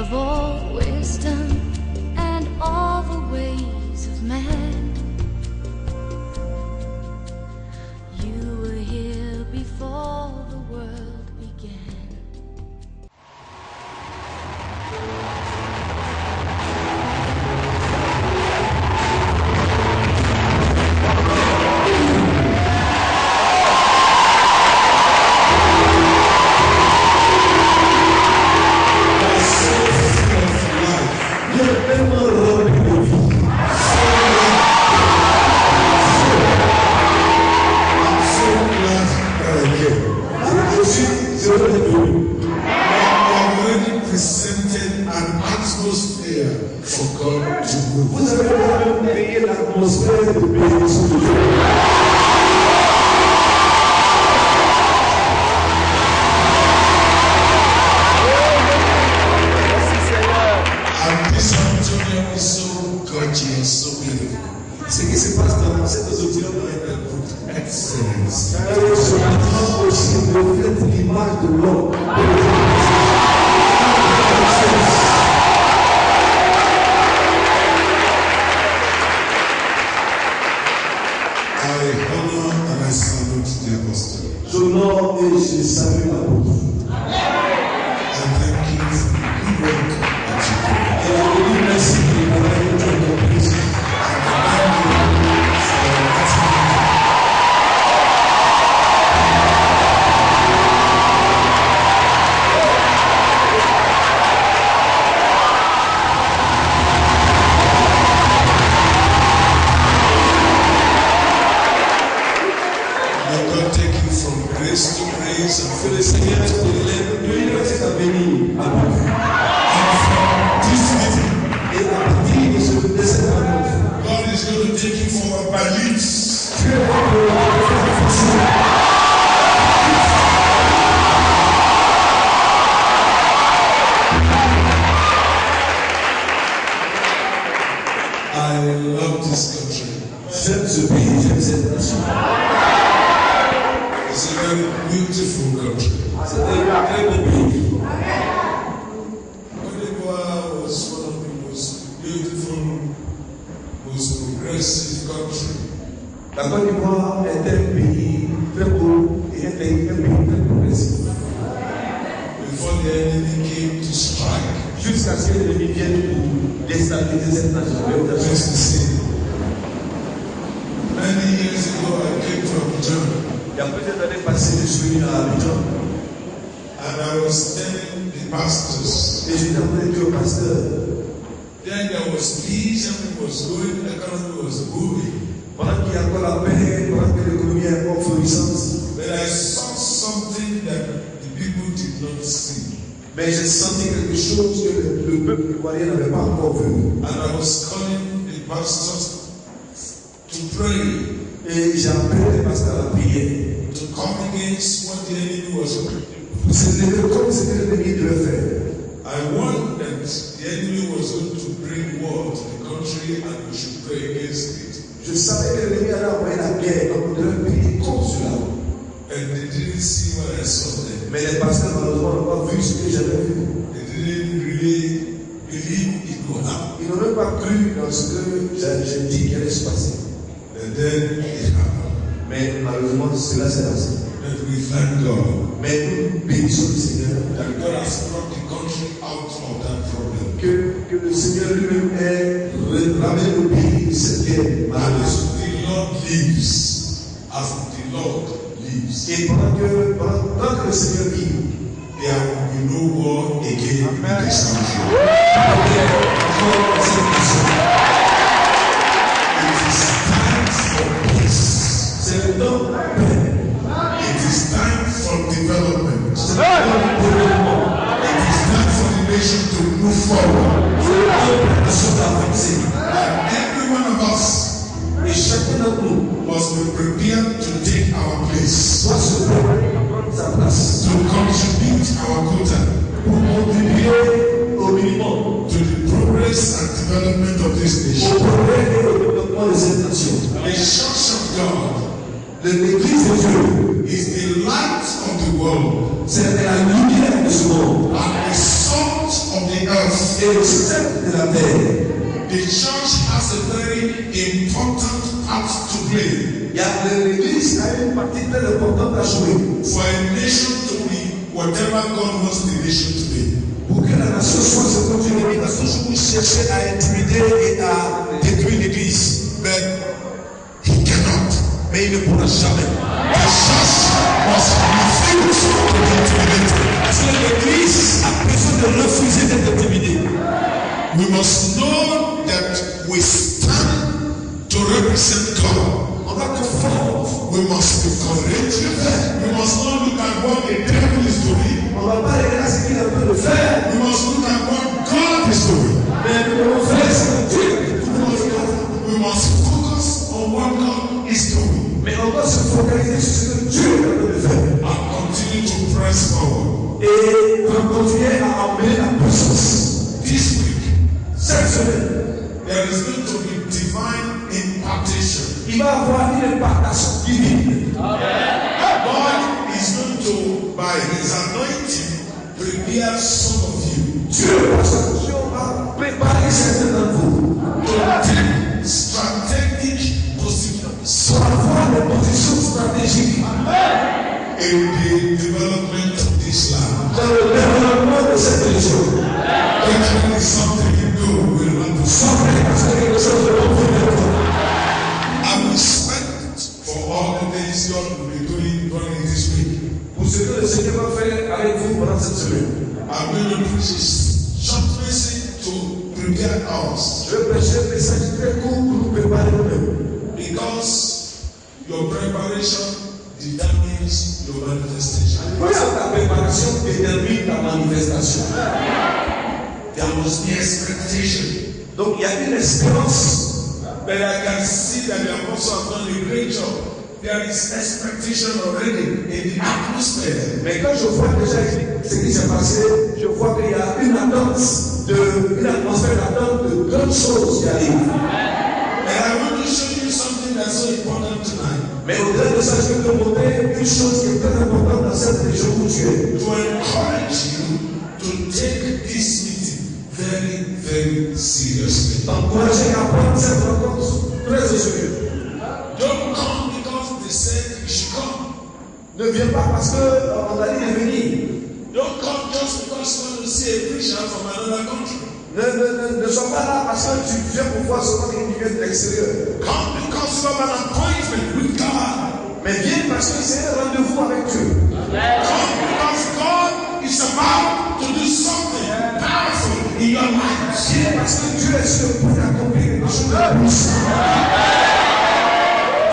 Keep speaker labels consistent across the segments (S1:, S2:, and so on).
S1: of all wisdom and all the ways of man. You were here before the world began.
S2: L'église de Dieu
S3: is the light of the world
S2: c'est la lumière de ce monde
S3: and the salt of the earth.
S2: et le sel de la terre.
S3: The church has a very important part to play
S2: L'église a une partie très importante à jouer
S3: for a nation to be whatever God wants the nation to be.
S2: pour que la nation soit ce que Dieu a toujours cherché à intimider et à détruire l'église.
S3: But he cannot.
S2: Mais il ne pourra jamais.
S3: The church must refuse to be intimidated.
S2: Parce que l'église a besoin de refuser d'être intimidée.
S3: We must know that we stand to represent God.
S2: On doit être fort.
S3: We must be courageous. We must not look at what the devil is doing.
S2: On ne va pas regarder ce qu'il est en train de faire.
S3: We must look at what God is doing.
S2: Mais nous devons faire ce que Dieu
S3: We must focus on what God is doing
S2: Mais on doit se focaliser sur ce que Dieu est en train de faire.
S3: and continue to press forward.
S2: Et continuer à emmener la puissance.
S3: This week,
S2: Cette semaine,
S3: there is going to be divine impartation.
S2: il va y avoir une impartation divine.
S3: God is going to, by His anointing, prepare some of you
S2: Dieu, par sa fonction, va préparer certains d'entre vous
S3: to take strategic positions
S2: pour avoir des positions stratégiques
S3: in the development of this land.
S2: dans le développement de cette région.
S3: There is something you do will not be
S2: Sans faire parce que quelque chose de bon pour nous.
S3: I respect for all the things God will be doing during this week.
S2: Pour ce que le Seigneur va faire avec vous pendant cette semaine.
S3: I'm going to preach a short message to prepare us
S2: Je vais prêcher un message très court pour nous préparer nous-mêmes.
S3: because your preparation determines your manifestation.
S2: Parce que ta préparation détermine ta manifestation.
S3: There must be expectation.
S2: Donc il y a une espérance.
S3: But I can see that the apostle has done a great job. There is expectation already in the atmosphere.
S2: Mais quand je vois déjà ce qui s'est passé, je vois qu'il y a une attente, une atmosphère d'attente de grandes choses qui arrivent.
S3: And I want to show you something that's so important tonight.
S2: Mais au-delà de ça, je vais te montrer une chose qui est très importante dans cette région où tu es.
S3: To encourage you to take this meeting very, very seriously.
S2: T'encourager à prendre cette rencontre très au sérieux.
S3: Don't come because they said you should come.
S2: Ne viens pas parce qu'on a dit de venir.
S3: Don't come just because you want to see a preacher from another country.
S2: Ne sois pas là parce que tu viens pour voir seulement quelqu'un qui vient de l'extérieur.
S3: Come because you have an appointment with God.
S2: Mais viens parce que c'est un rendez-vous avec Dieu.
S3: Come because God is about to do something powerful in your life.
S2: Viens parce que Dieu est sur le point d'accomplir quelque chose de puissant.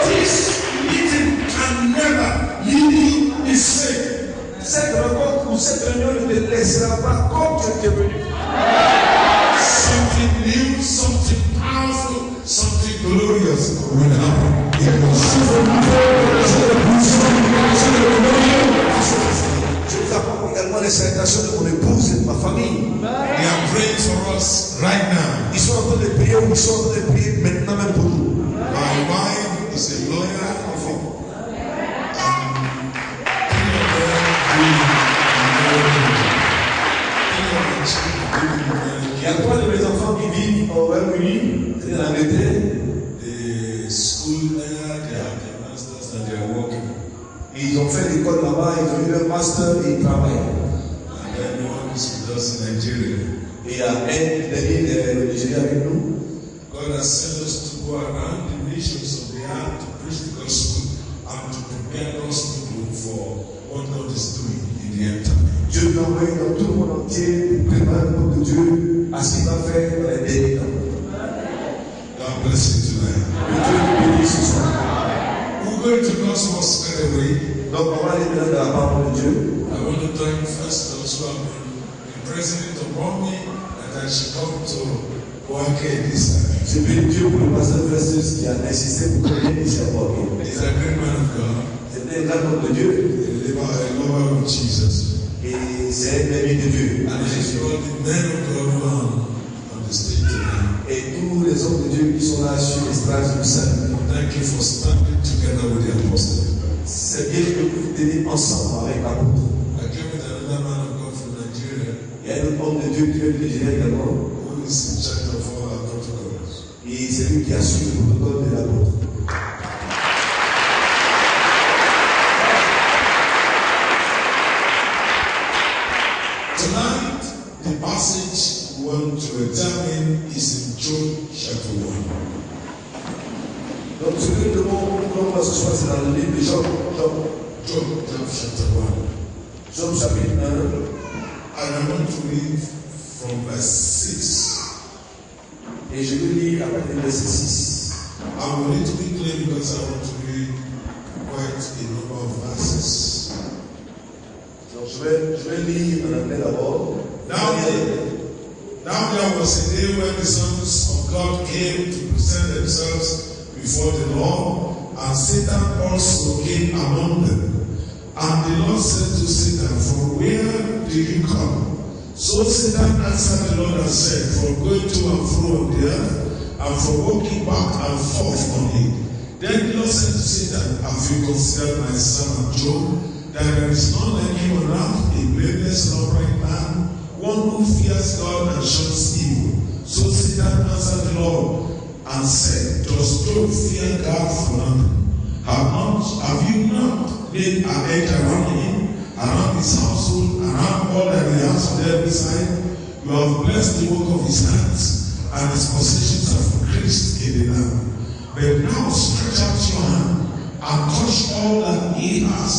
S3: This meeting can never leave you the same.
S2: Cette rencontre ou cette réunion ne te laissera pas comme tu es venu.
S3: Something new, something powerful, something glorious will happen in your
S2: Je vous apporte également les salutations de mon épouse et de ma famille.
S3: They are praying for us right now.
S2: Ils sont en train de prier ou ils sont en train de prier maintenant même pour nous.
S3: My wife is a lawyer
S2: Il y a trois de mes enfants qui vivent au Royaume-Uni, c'est en Angleterre.
S3: the school there, they have their masters and they are working.
S2: Ils ont fait l'école là-bas, ils ont eu leur master et ils travaillent.
S3: And then one is with us in Nigeria.
S2: Et il y a un dernier le Nigeria avec nous.
S3: God has sent us to go around the nations of the earth to preach the gospel and to prepare those people for what God is doing in the end time.
S2: Dieu nous envoie dans tout le monde entier pour préparer le peuple de Dieu à ce qu'il va faire dans les derniers temps.
S3: God bless you tonight.
S2: Que Dieu nous bénisse ce soir.
S3: We're going to God's word straight away.
S2: Donc on va aller dans la parole de Dieu.
S3: I want to thank first those who have been the president of Romney and that she come to work here this time.
S2: Je prie Dieu pour le pasteur Festus qui a insisté pour qu'on vienne ici à Bordeaux.
S3: He's a great man of God.
S2: C'était un grand homme de Dieu
S3: A lover of Jesus.
S2: et c'est un ami de Dieu.
S3: And he's got the men of God who are on the stage tonight.
S2: Et tous les hommes de Dieu qui sont là sur l'estrade du Saint.
S3: Thank you for standing together. together with the apostle.
S2: C'est bien que vous tenez ensemble avec l'apôtre.
S3: I came with another man of God from Nigeria.
S2: Il y a un autre homme de Dieu qui vient de Nigeria également.
S3: Who is in charge of all our protocols.
S2: Et c'est lui qui assure le protocole de l'apôtre.
S3: Tonight, the passage we want to examine is in Job chapter 1.
S2: Donc ce que nous devons ce soir, c'est dans le livre de Job.
S3: Job chapter 1.
S2: Job chapitre 1.
S3: And I want to read from verse 6.
S2: Et je vais lire à partir du verset 6.
S3: I will read quickly because I want to read quite a number of verses.
S2: Donc je vais lire en anglais d'abord.
S3: Now there was a day when the sons of God came to present themselves before the Lord, and Satan also came among them. And the Lord said to Satan, "From where do you come?" So Satan answered the Lord and said, "From going to and fro on the earth, and from walking back and forth on it." Then the Lord said to Satan, "Have you considered my servant Job, that there is none like him on earth, a blameless and upright man, one who fears God and shuns evil?" So Satan answered the Lord and said, "Does Job fear God for nothing? Have you not made an edge around him, around his household, around all that he has on every side? You have blessed the work of his hands, and his possessions have increased in the land. But now stretch out your hand and touch all that he has,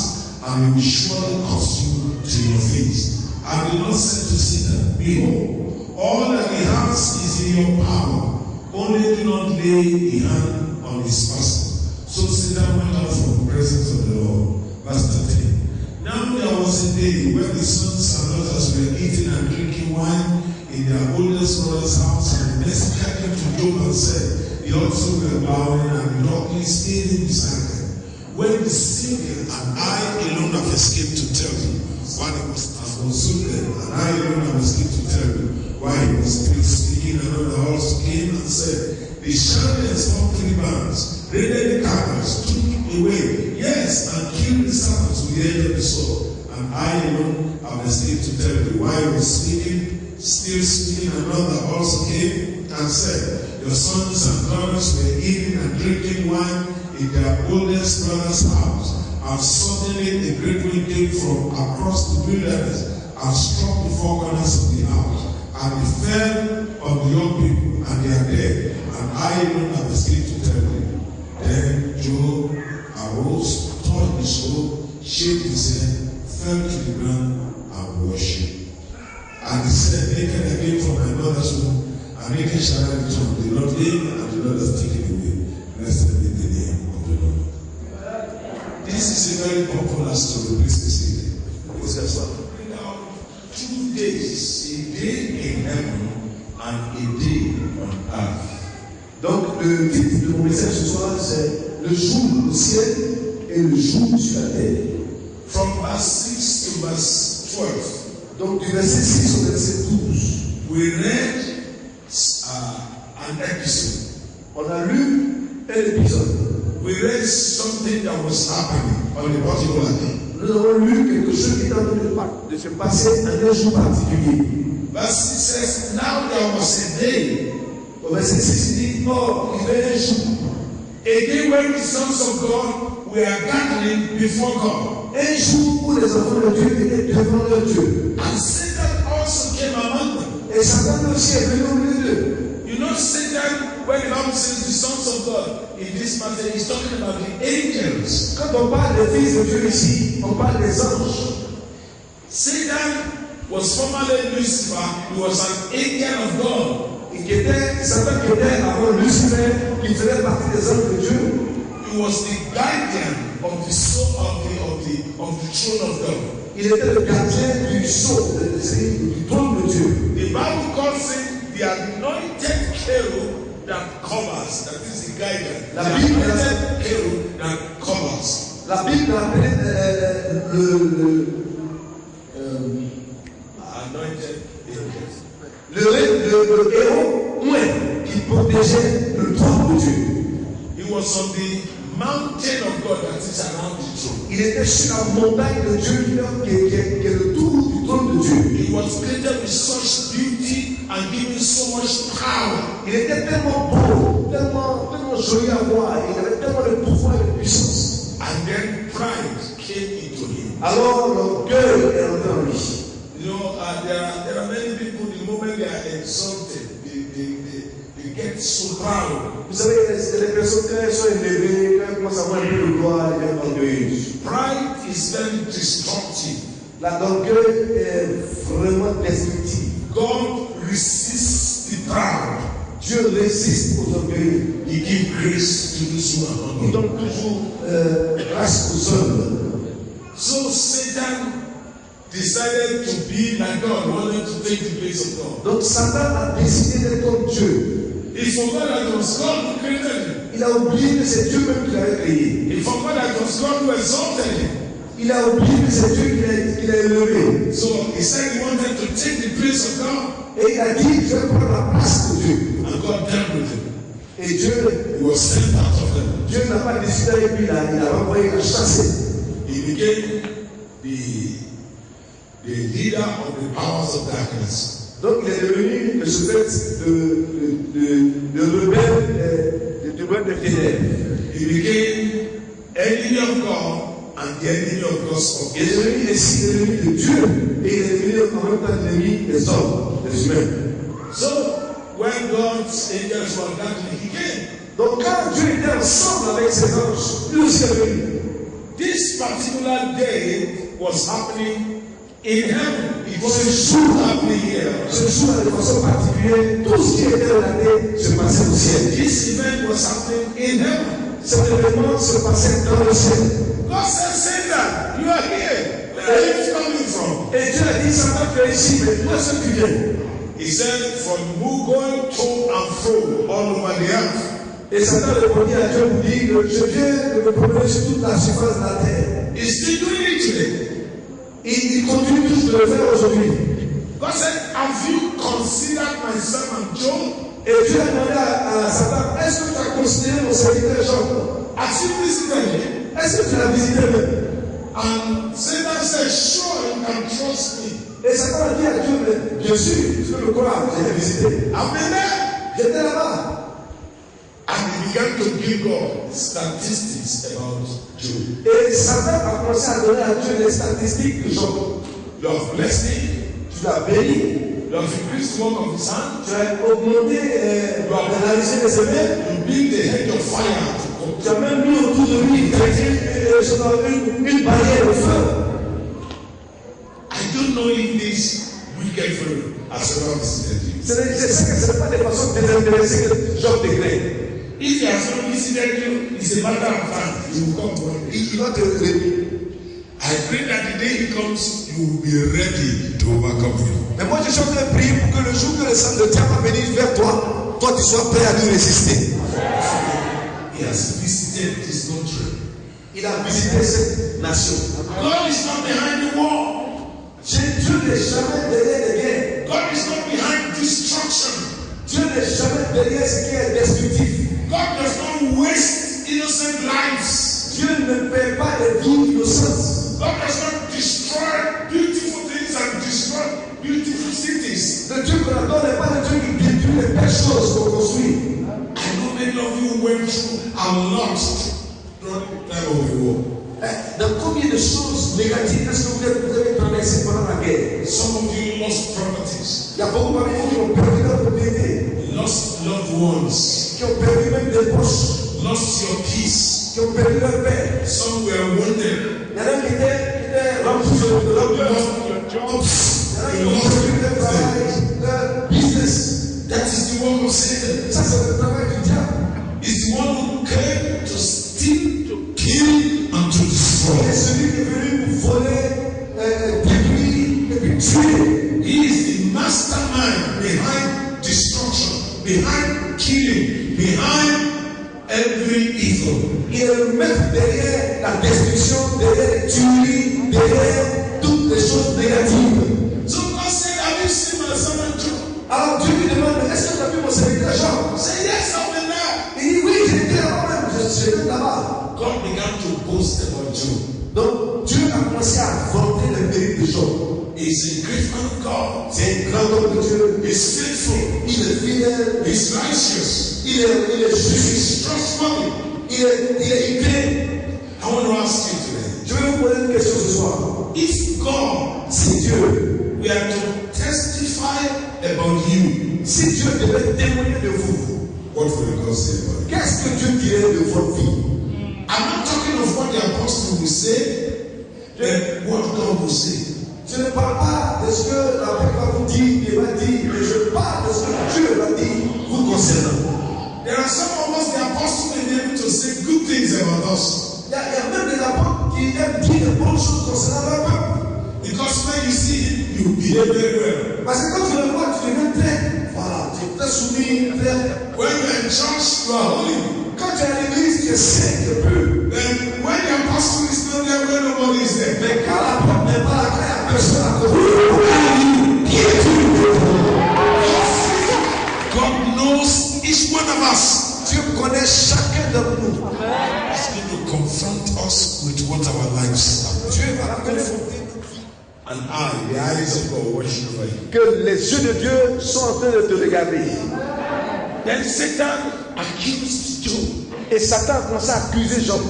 S3: and he will surely curse you to your face." And the Lord said to Satan, "Behold, all that he has is in your power. Only do not lay a hand on his person." So Satan went out from the presence of the Lord. Verse 13. Now there was a day when the sons and daughters were eating and drinking wine in their oldest brother's house, and the messenger came to Job and said, "They also were bowing, and the donkey stayed beside them. When the Savior and I alone have escaped to tell you why he was consulted, and I alone have escaped to tell you why he was still speaking." Another also came and said, "The chariots of 3 bands, raided the carriers, took away, yes, and killed the servants with the edge of the sword. And I alone have escaped to tell you why he was speaking." Still speaking, another also came and said, "Your sons and daughters were eating and drinking wine in their oldest brother's house, and suddenly a great wind came from across the wilderness and struck the four corners of the house, and it fell on the young people, and they are dead, and I alone have escaped to tell you." Then Job arose, tore his robe, shaved his head, fell to the ground, and worshipped. And he said, "Naked I came from my mother's womb, and naked shall I return. The Lord gave, and the Lord has taken away. Blessed be the name of the Lord." This is a very popular story. Please be seated. Bring out 2 days, a day in heaven and a day on earth.
S2: Donc le titre de mon message ce soir, c'est le jour au ciel et le jour sur la terre.
S3: From verse 6 to verse 12.
S2: Donc du verset 6 au verset 12.
S3: We read an episode.
S2: On a lu un épisode.
S3: We read something that was happening on a particular day.
S2: Nous avons lu quelque chose qui est en train de se passer en un jour particulier.
S3: Verse 6 says, "Now there was a day."
S2: Au verset 6, il dit, "Oh, il y avait un jour.
S3: A day when the sons of God were gathering before God.
S2: Un jour où les enfants de Dieu étaient devant leur Dieu.
S3: And Satan also came among them."
S2: Et Satan aussi est venu au milieu d'eux.
S3: You know, Satan, when the Bible says the sons of God, in this matter, he's talking about the angels.
S2: Quand on parle des fils de Dieu ici, on parle des anges.
S3: Satan was formerly Lucifer. He was an angel of God.
S2: Satan qui était avant Lucifer, qui faisait partie des anges de Dieu.
S3: He was the guardian of the soul of the throne of God.
S2: Il était le gardien du sceau, du trône de Dieu.
S3: The Bible calls him the anointed cherub that covers. That is the guardian. The anointed cherub that covers.
S2: La Bible appelle
S3: anointed angels.
S2: Le héros qui protégeait le trône de Dieu.
S3: He was on the mountain of God that is around the throne.
S2: Il était sur la montagne de Dieu qui est le tour du trône de Dieu.
S3: He was created with such beauty and given so much power.
S2: Il était tellement beau, tellement joli à voir, il avait tellement de pouvoir et de puissance.
S3: And then pride came into him.
S2: Alors l'orgueil est entré en lui.
S3: You know, there are many people, the moment they are exalted, they get so proud.
S2: Vous savez, les personnes quand elles sont élevées, quand elles commencent à avoir un peu de gloire, elles deviennent orgueilleuses.
S3: Pride is very destructive.
S2: L'orgueil est vraiment destructif.
S3: God resists the proud.
S2: Dieu résiste aux orgueilleux.
S3: He gives grace to those who are humble.
S2: Il donne toujours grâce aux hommes.
S3: So Satan decided to be like God, wanted to take the place of God.
S2: Donc Satan a décidé d'être comme Dieu.
S3: He forgot that it was God who created him.
S2: Il a oublié que c'est Dieu même qui l'avait créé.
S3: He forgot that it was God who exalted him.
S2: Il a oublié que c'est Dieu qui l'a élevé.
S3: So he said he wanted to take the place of God.
S2: Et il a dit, je vais prendre la place de Dieu.
S3: And God dealt with him.
S2: Et Dieu,
S3: He was sent out of heaven.
S2: Dieu n'a pas décidé avec lui, il a envoyé la chasser.
S3: He became the leader of the powers of darkness.
S2: Donc il est devenu le chef de rebelle des ténèbres.
S3: He became enemy of God and the enemy of God's
S2: Il est devenu ainsi l'ennemi de Dieu et il est devenu en même temps l'ennemi des hommes, des humains.
S3: So when God's angels were gathering, he came.
S2: Donc quand Dieu était ensemble avec ses anges, lui aussi est venu.
S3: This particular day was happening in heaven. It was
S2: Ce jour
S3: happening here.
S2: Ce jour, de façon particulière, tout ce qui était relaté se passait au ciel.
S3: This event was happening in heaven.
S2: Cet événement se passait dans le ciel.
S3: God said, Satan, you are here. Where are you coming from?
S2: Et Dieu a dit, Satan, tu es ici, mais d'où est-ce que tu viens?
S3: He said, from who going to and fro all over the earth.
S2: Et Satan répondit à Dieu pour dire, je viens de me promener sur toute la surface de la terre.
S3: He's still doing it today.
S2: Il continue toujours de le faire aujourd'hui.
S3: God said, have you considered my servant Job?
S2: Et Dieu a demandé à Satan, est-ce que tu as considéré mon serviteur Job?
S3: Has you visited him?
S2: Est-ce que tu l'as visité même?
S3: And Satan said, sure, you can trust me.
S2: Et Satan a dit à Dieu, mais bien sûr, tu peux me croire, je l'ai visité.
S3: I've been there.
S2: J'étais là-bas.
S3: And he began to give God statistics about Job.
S2: Et Satan a commencé à donner à Dieu les statistiques de Job.
S3: You have blessed him.
S2: Tu l'as béni.
S3: You have increased the work of his hand.
S2: Tu as augmenté, tu as réalisé les semaines.
S3: You build a hedge of fire.
S2: Tu as même mis autour de lui une barrière de feu.
S3: I don't know if this wicked fellow has ever visited you.
S2: Je sais que ce n'est pas de façon désintéressée que Job déclare.
S3: If he has not visited you, it's a matter of time. He will come one day.
S2: Il va te réunir.
S3: I pray that the day he comes, you will be ready to overcome him.
S2: Mais moi, je suis en train de prier pour que le jour que le sang de Dieu va venir vers toi, toi tu sois prêt à lui résister.
S3: He has visited this country.
S2: Il a visité cette nation.
S3: God is not behind the war.
S2: Dieu n'est jamais derrière les guerres.
S3: God is not behind destruction.
S2: Dieu n'est jamais derrière ce qui est destructif.
S3: God does not waste innocent lives.
S2: Dieu ne perd pas les vies innocentes.
S3: God does not destroy beautiful things and destroy beautiful cities.
S2: Le Dieu qu'on adore n'est pas le Dieu qui détruit les belles choses qu'on construit.
S3: I know many of you went through a lot during the time of the war.
S2: Dans combien de choses négatives est-ce que vous avez traversé pendant la guerre?
S3: Some of you lost properties.
S2: Il y a beaucoup parmi vous qui ont perdu leur propriété,
S3: Lost loved ones.
S2: qui ont perdu même des proches,
S3: Lost your peace.
S2: qui ont perdu leur paix.
S3: Some were wounded.
S2: Il y en a qui étaient remplis de leur cœur.
S3: Lost your jobs.
S2: Il y en a qui ont perdu leur travail, leur business.
S3: That is the work of Satan.
S2: Ça, c'est le travail du diable.
S3: It's the one who came to steal, to kill, and to destroy.
S2: C'est celui qui est venu pour voler, détruire et puis tuer.
S3: He is the mastermind behind destruction, behind killing, behind every evil.
S2: Il est le maître derrière la destruction, derrière les tueries, derrière toutes les choses commencé à vanter le mérite de Job.
S3: He's a great man of God.
S2: C'est un grand homme de Dieu.
S3: He's faithful.
S2: Il est fidèle.
S3: He's righteous.
S2: Il est juste.
S3: He's trustworthy.
S2: Il est inclin.
S3: I want to ask you today.
S2: Je vais vous poser une question ce soir.
S3: If God,
S2: Si Dieu,
S3: we are to testify about you,
S2: si Dieu devait témoigner de vous,
S3: what will God say about you?
S2: qu'est-ce que Dieu dirait de votre vie?
S3: I'm not talking of what the apostle will say, but what God will say.
S2: Je ne parle pas de ce que l'apôtre va vous dire, il va dire, mais je parle de ce que Dieu va dire vous concernant.
S3: There are some of us, the apostle may be able to say good things about us.
S2: Il y a même des apôtres qui aiment dire de bonnes choses concernant leur peuple.
S3: Because when you see him, you behave very well.
S2: Parce que quand tu le vois, tu deviens très, voilà, tu es très soumis, très.
S3: When you're in church, you are holy.
S2: Quand tu es à l'église, tu es saint, tu es pur.
S3: Then when the apostle is not there, when nobody is there.
S2: Mais quand l'apôtre n'est pas là, quand il y a personne à côté, qui es-tu?
S3: God knows each one of us.
S2: Dieu connaît chacun de nous.
S3: He's going to confront us with what our lives are.
S2: Dieu va la confronter.
S3: And the eyes of God watching over you.
S2: Que les yeux de Dieu sont en train de te regarder.
S3: Then Satan accused Job.
S2: Et Satan a commencé à accuser Job.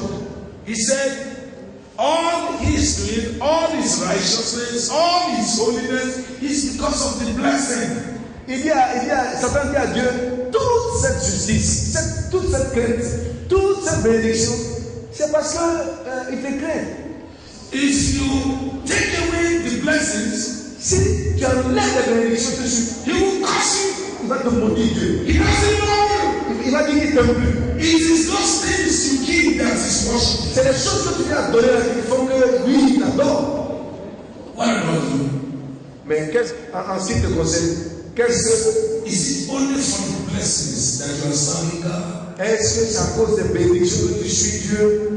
S3: He said, all he's doing, all his righteousness, all his holiness is because of the blessing.
S2: Satan dit à Dieu, toute cette justice, toute cette crainte, toute cette bénédiction, c'est parce qu'il te craint.
S3: If you take away the blessings,
S2: si tu enlèves les bénédictions dessus,
S3: he will curse you.
S2: Il va te maudire Dieu.
S3: He doesn't know you.
S2: Il va dire qu'il t'aime plus.
S3: It is those things you give that is worship.
S2: C'est les choses que tu viens donner à qui font que lui, il t'adore.
S3: What about you?
S2: Mais en ce qui te concerne, qu'est-ce que.
S3: Is it only for the blessings that you are serving God?
S2: Est-ce que c'est à cause des bénédictions que tu suis Dieu?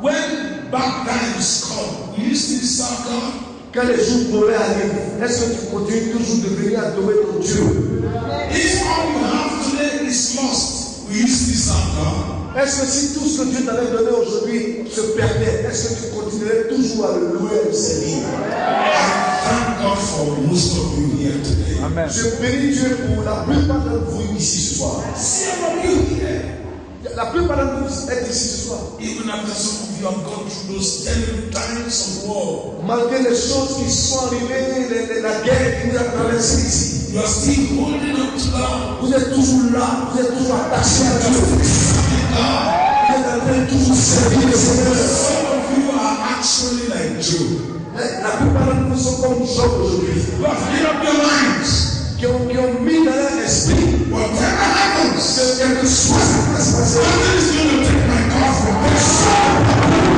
S3: When bad times come, will you still serve God?
S2: Quand les jours mauvais arrivent, est-ce que tu continues toujours de venir adorer ton Dieu?
S3: If all you have today is lost, will you still serve God?
S2: Est-ce que si tout ce que Dieu t'avait donné aujourd'hui se perdait, est-ce que tu continuerais toujours à le louer et le servir?
S3: Thank God for most of you here today.
S2: Amen. Je bénis Dieu pour la plupart d'entre vous ici ce soir.
S3: Some of you here,
S2: la plupart d'entre vous êtes ici ce soir.
S3: even after some of you have gone through those terrible times of war,
S2: malgré les choses qui sont arrivées, la guerre qui nous a traversé ici,
S3: you are still holding on to God.
S2: Vous êtes toujours là, vous êtes toujours attachés à Dieu. Vous êtes en train de toujours servir le Seigneur.
S3: Some of you are actually like Job.
S2: La plupart d'entre vous sont comme Job aujourd'hui.
S3: You have made up your minds.
S2: Qui ont mis dans leur esprit.
S3: Whatever happens,
S2: Quel que soit ce qui va se passer.
S3: nothing is going to take my God from this.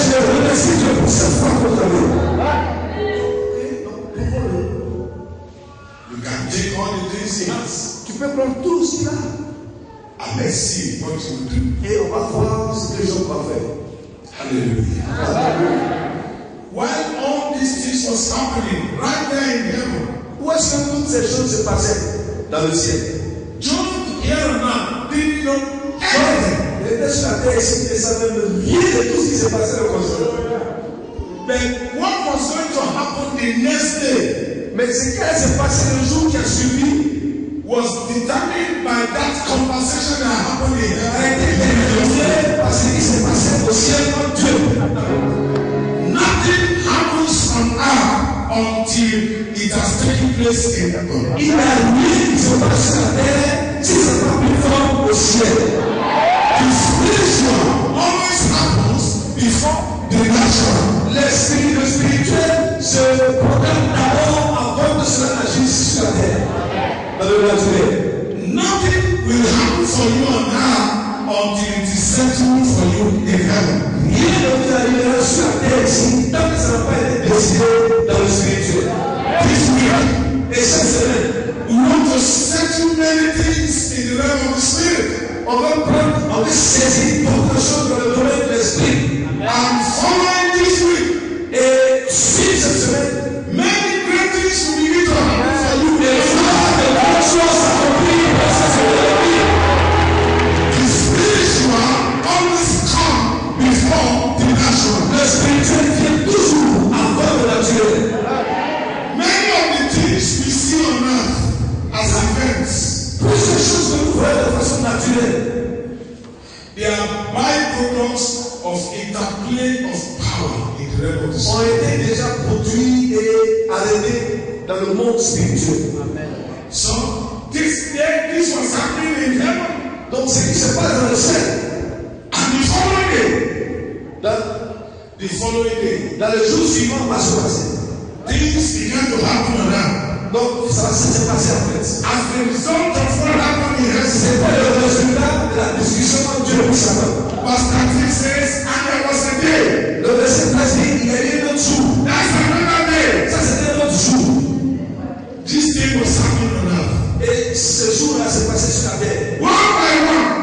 S2: Je remercie Dieu pour cette fois que vous avez.
S3: You can take all the things he has
S2: Tu peux prendre tout ce qu'il a.
S3: and let's see what you will do.
S2: Et on va voir ce que Job va faire.
S3: Hallelujah. While all these things was happening right there in heaven,
S2: Où est-ce que toutes ces choses se passaient? Dans le ciel.
S3: Job here and now didn't know anything.
S2: Il était sur la terre ici, il ne savait même rien de tout ce qui s'est passé au concert.
S3: But what was going to happen the next day
S2: Mais ce qui allait se passer le jour qui a suivi
S3: was determined by that conversation that happened in
S2: a
S3: heaven.
S2: été déterminé par ce qui s'est passé au ciel comme Dieu.
S3: Nothing happens on earth until it has taken place in heaven.
S2: Il n'y a rien qui se passe sur la terre si ce n'est pas plus fort au ciel.
S3: The spiritual always happens before the natural.
S2: Le spirituel se proclame d'abord avant que cela n'agisse sur la terre. Dans le naturel.
S3: Nothing will happen for you on earth until it is settled for you in heaven.
S2: Rien ne vous arrivera sur la terre ici tant que ça n'a pas été décidé dans le spirituel.
S3: This week,
S2: Et cette semaine,
S3: we want to settle many things in the realm of the spirit.
S2: on va saisir beaucoup de choses dans le domaine de l'esprit.
S3: And following this week,
S2: Et suivre cette semaine,
S3: many great things will begin to happen for you.
S2: des grandes choses s'accomplissent dans cette semaine. naturelle.
S3: They are byproducts of interplay of power in the realm of the
S2: Ont
S3: spirit.
S2: été déjà produits et arrêtés dans le monde spirituel.
S3: So this was happening in heaven.
S2: Donc ce qui se passe dans le ciel,
S3: And the following day,
S2: dans le jour suivant va se passer.
S3: things began to happen on earth.
S2: Donc ça s'est passé en fait.
S3: As the result of what happened in heaven,
S2: C'était le résultat de la discussion entre Dieu et Satan.
S3: verse 13 says, and there was a day.
S2: Le verset 13 dit, il y a eu un autre jour.
S3: That's another day.
S2: Ça c'était un autre jour.
S3: This day was happening on earth.
S2: Et ce jour-là s'est passé sur la terre.
S3: One by one,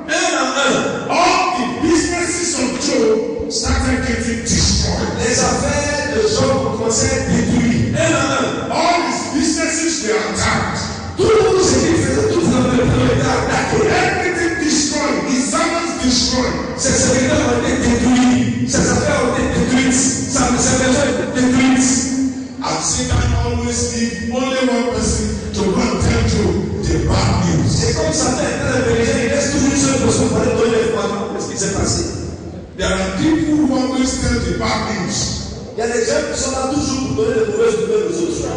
S2: Un à un,
S3: all the businesses of Job started getting destroyed.
S2: les affaires de Job ont commencé à être détruites. Un à un.
S3: All his businesses were attacked.
S2: Tout ce qu'il faisait, tout était attaqué.
S3: Everything destroyed. His servants destroyed.
S2: Ses serviteurs ont été détruits. Ses affaires ont été détruites. Sa maison a été détruite.
S3: And Satan always leave only one person to go and tell Job the bad news.
S2: Et comme Satan est dans le péché, il laisse toujours une seule personne pour aller donner l'information de ce qui s'est passé.
S3: There are people who always tell the bad news.
S2: Il y a des gens qui sont là toujours pour donner les mauvaises nouvelles aux autres.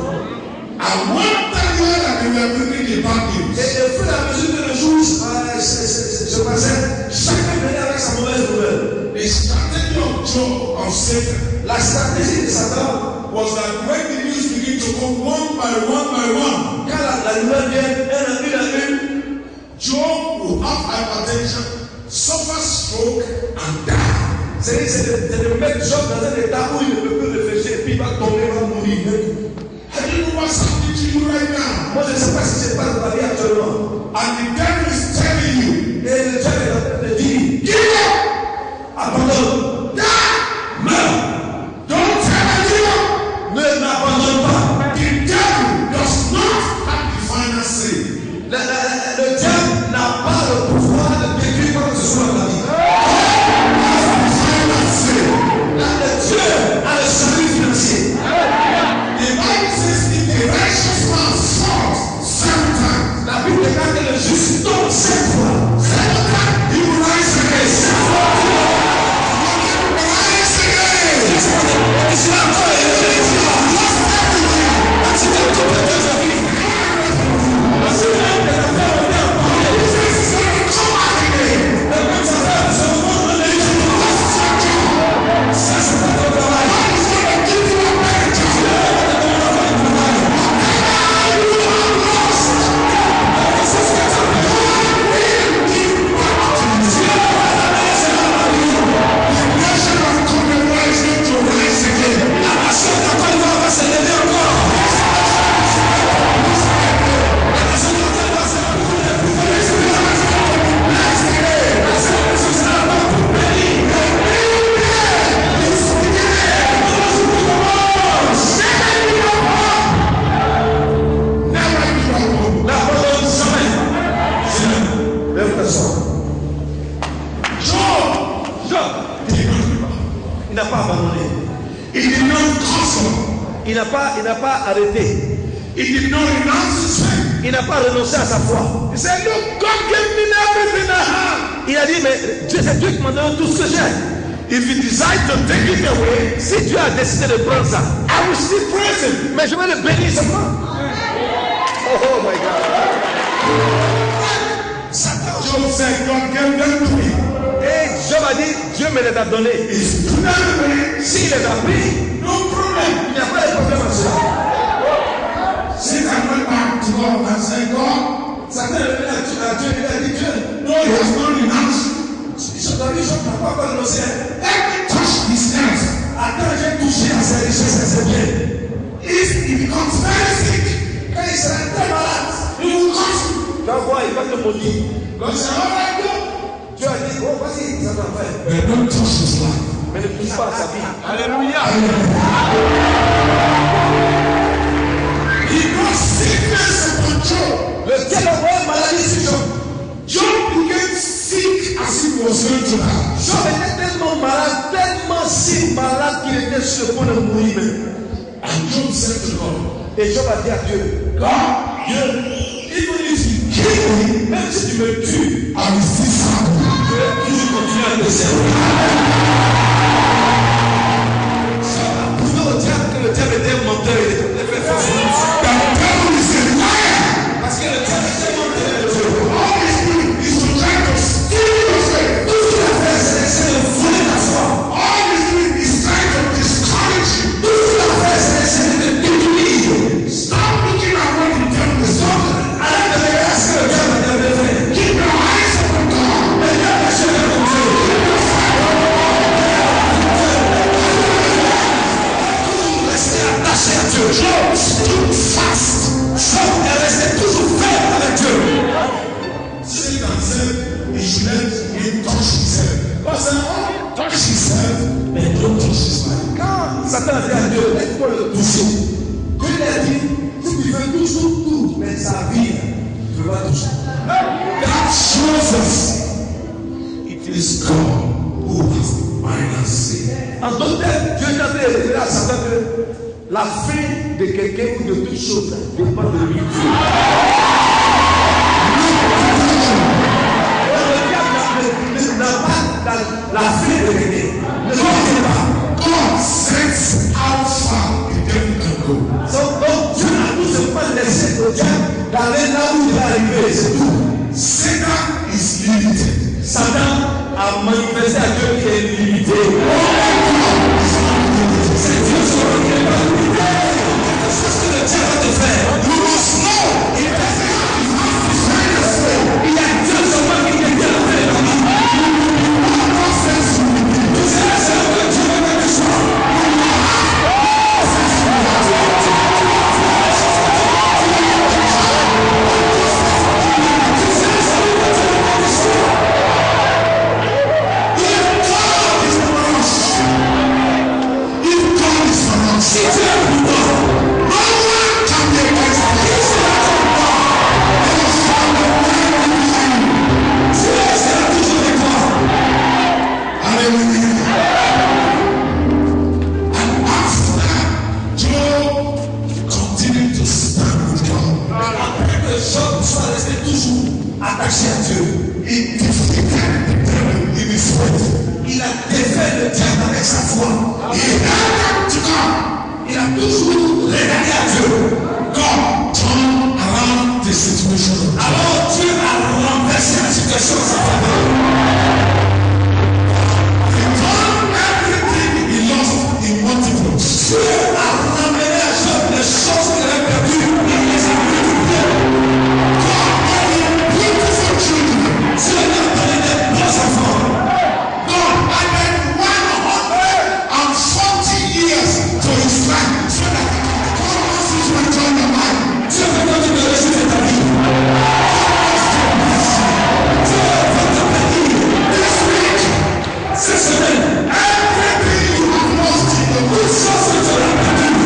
S3: And one time that they were bringing the bad news,
S2: Et au fur et à mesure que le jour se passait, chacun venait avec sa mauvaise nouvelle.
S3: the strategy of Job, of Satan,
S2: La stratégie de Satan,
S3: was that when the news begin to come one by one,
S2: quand la nouvelle vient, une à une,
S3: Job will have hypertension, suffer stroke, and die.
S2: c'est de mettre Job dans un état où il ne peut plus réfléchir et puis il va tomber, il va mourir.
S3: I don't know what's happening to you right now.
S2: Moi, je ne sais pas ce qui se passe dans la vie actuellement.
S3: And the devil is telling you,
S2: Et le diable est en train de dire,
S3: give up,
S2: abandonne,
S3: die,
S2: meurs,
S3: don't tell her give up.
S2: n'abandonne pas.
S3: The devil does not have the final say.
S2: Le diable n'a pas le pouvoir de détruire quoi que ce soit dans la vie.
S3: Final say.
S2: Le Dieu a le salut financier.
S3: The Bible says if the righteous man falls 7 times,
S2: La Bible déclare que le juste tombe 7 fois.
S3: 7 times he will rise again. Rise again.
S2: Il n'a pas abandonné.
S3: He did not cancel.
S2: Il n'a pas arrêté.
S3: He did not renounce his faith.
S2: Il n'a pas renoncé à sa foi.
S3: He said, look, God gave me everything I have.
S2: Il a dit, mais c'est Dieu qui m'a donné tout ce que j'ai.
S3: If he decides to take it away,
S2: Si Dieu a décidé de prendre ça,
S3: I will still praise him.
S2: mais je vais le bénir seulement. Oh my God.
S3: Job said, God gave them to me.
S2: Et Job a dit, Dieu me les a donnés.
S3: If you do that away,
S2: S'il les a pris,
S3: no problem.
S2: il n'y a pas de problème à cela.
S3: Satan went back to God and said, God,
S2: Satan est venu à Dieu, il a dit, Dieu,
S3: no, he has not renounced.
S2: je t'ai dit, je ne peux pas renoncé.
S3: Let me touch his hands.
S2: Attends, j'ai touché à ses richesses, à ses biens.
S3: If he becomes very sick,
S2: Quand il sera très malade,
S3: he will curse you.
S2: tu vas voir, il va te maudire.
S3: God said, all right, go.
S2: Dieu a dit, oh, vas-y, ça va faire.
S3: But don't touch his life.
S2: Mais ne touche pas à sa vie.
S3: Alléluia. He brought sickness upon Job.
S2: Le ciel envoie une maladie sur Job.
S3: Job became sick as if he was going to die.
S2: Job était tellement malade, tellement si malade qu'il était sur le point de mourir même.
S3: And Job said to God,
S2: Et Job a dit à Dieu,
S3: God, even if you kill me,
S2: même si tu me tues,
S3: I will still serve you.
S2: je vais toujours continuer à te servir. Pouvez au diable que le diable était un menteur, il était fait faire son
S3: The devil is a liar.
S2: parce que le diable était un menteur.
S3: All he's doing is to try to steal your faith.
S2: Tout ce qu'il a fait, c'est de voler ta foi.
S3: All he's doing is trying to discourage you.
S2: Tout ce qu'il a fait, c'est de détruire.
S3: Stop looking at what the devil is doing.
S2: Arrête de regarder ce que le diable t'avait fait.
S3: Keep your eyes on God.
S2: Regarde la chaîne de Dieu. Toujours rester attaché à Dieu.
S3: Stood fast.
S2: Job est resté toujours ferme avec Dieu.
S3: Satan said he should let him touch himself.
S2: God said,
S3: Touch himself, but don't touch his life.
S2: quand Satan a dit à Dieu, laisse-moi le toucher. Dieu lui a dit, si tu veux toujours tout, mais sa vie, tu ne peux pas toucher.
S3: That shows us it is God who has the final say.
S2: En d'autres termes, Dieu est en train de révéler à Satan que la fin de quelqu'un ou de toute chose dépend de lui. Ne n'a pas la fin de quelqu'un. Ne le pas.
S3: God sets how far the devil can go.
S2: Donc Dieu n'a tout simplement laissé le diable d'aller là où il est arrivé, c'est tout.
S3: Satan is limited.
S2: Satan a manifesté à Dieu qu'il est limité. C'est Dieu seul qui est pas limité. C'est ce que le diable va te faire.
S3: You must know it doesn't have the final say.
S2: Il y a Dieu seulement qui peut bien faire la vie.
S3: God says you will be.
S2: C'est la seule que Dieu va faire le choix. Attaché à Dieu. Il a défait le diable avec sa foi. Il a toujours regardé à Dieu.
S3: God turn around the situation.
S2: Alors Dieu a renversé la situation en sa faveur.
S3: He turned everything he lost in multiples.
S2: Dieu a ramené à Job les choses qu'il avait perdues. Il les a multipliées.
S3: Beautiful children.
S2: Dieu lui a donné des bons enfants.
S3: God added 140 years to his life so that God wants you to enjoy your life.
S2: Dieu veut que tu te réjouisses de ta vie. Dieu veut te bénir.
S3: This week,
S2: Cette semaine,
S3: everything you have lost in the
S2: toute
S3: world,
S2: chose que tu as perdue.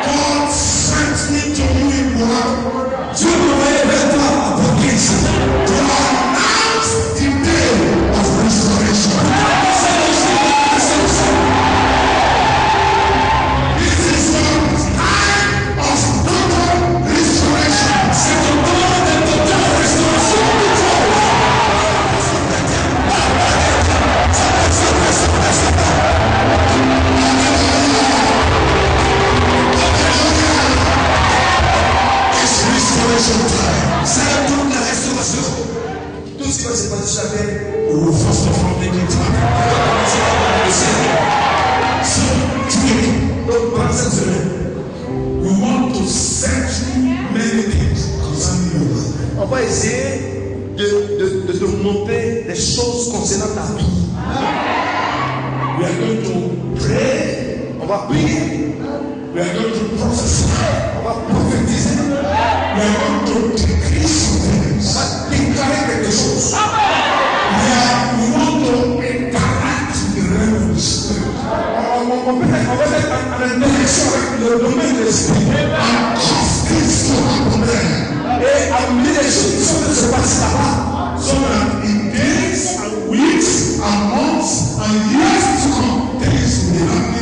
S3: God sent me to you in word
S2: Dieu m'a envoyé vers toi à Port-Prince.
S3: to announce the day of restoration. This is the time of total restoration.
S2: C'est ton temps de totale restauration.
S3: It's restoration time.
S2: C'est le temps de la restauration. Tout ce qui va se passer sur la terre,
S3: We will first of all make it happen.
S2: c'est dans le ciel.
S3: So today,
S2: Donc pendant cette semaine,
S3: we want to settle many things concerning your life.
S2: on va essayer de te montrer des choses concernant ta vie.
S3: We are going to pray
S2: On va prier.
S3: We are going to prophesy.
S2: On va prophétiser.
S3: We are going to decree something.
S2: On va déclarer quelque chose.
S3: We want to interact with the realm of the spirit.
S2: On va être en interaction avec le domaine de l'esprit.
S3: And cause things to happen there.
S2: Et amener les choses qui sont de se passer là-bas.
S3: So that in days and weeks and months and years to come, things will happen.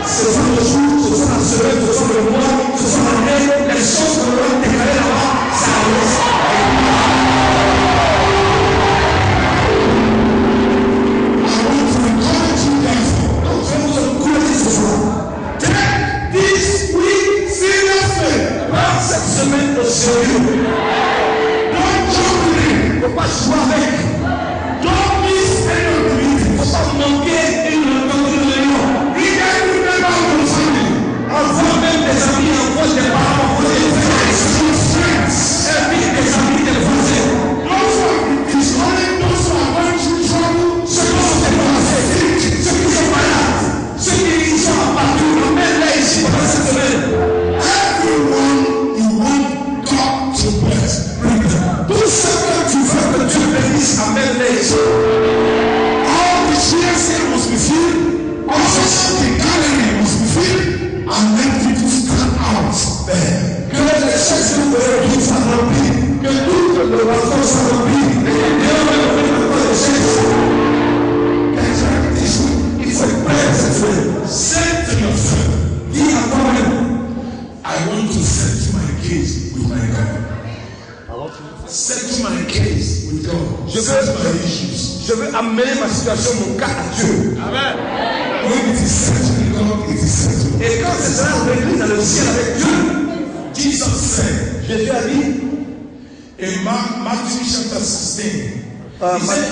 S2: Ce sont les jours, ce sont la semaine, ce sont les mois, ce sont l'année, les choses que l'on va déclarer là-bas, ça arrive.
S3: I want to encourage you therefore.
S2: Donc je vais vous encourager ce soir.
S3: Take this week seriously.
S2: Prends cette semaine au sérieux.
S3: Don't joke with it.
S2: Il ne faut pas jouer avec.
S3: Don't miss any of the meetings.
S2: Il ne faut pas manquer une réunion.
S3: Even if you never have a family.
S2: Envoie même des amis, envoie des parents, envoie des frères.
S3: Your friends.
S2: Invite des amis, des voisins.
S3: Those who are dishonoring, those who are going through trouble.
S2: Ceux qui sont dépassés, ceux qui sont malades, ceux qui sont abattus, emmène-les ici pendant cette semaine.
S3: Everyone you want God to bless, bring them.
S2: Tous ceux que tu veux que Dieu bénisse, amène-les ici.
S3: All the chairs here must be filled. Also, the gallery must be filled. And let people stand out there.
S2: Que les chaises que vous verrez toutes soient remplies, que tout le balcon soit rempli, et que Dieu me donne encore des chaises. Il faut être prêt cette semaine.
S3: Say to yourself,
S2: Dis à toi-même,
S3: I want to settle my case with my God. Settle my case with God. Settle my issues.
S2: je veux amener ma situation, mon cas à Dieu.
S3: When it is settled with God, it is settled.
S2: Et quand ce sera réglé dans le ciel avec Dieu,
S3: Jesus said
S2: Jésus a dit,
S3: in Matthew chapter 16,
S2: Uh,
S3: he said,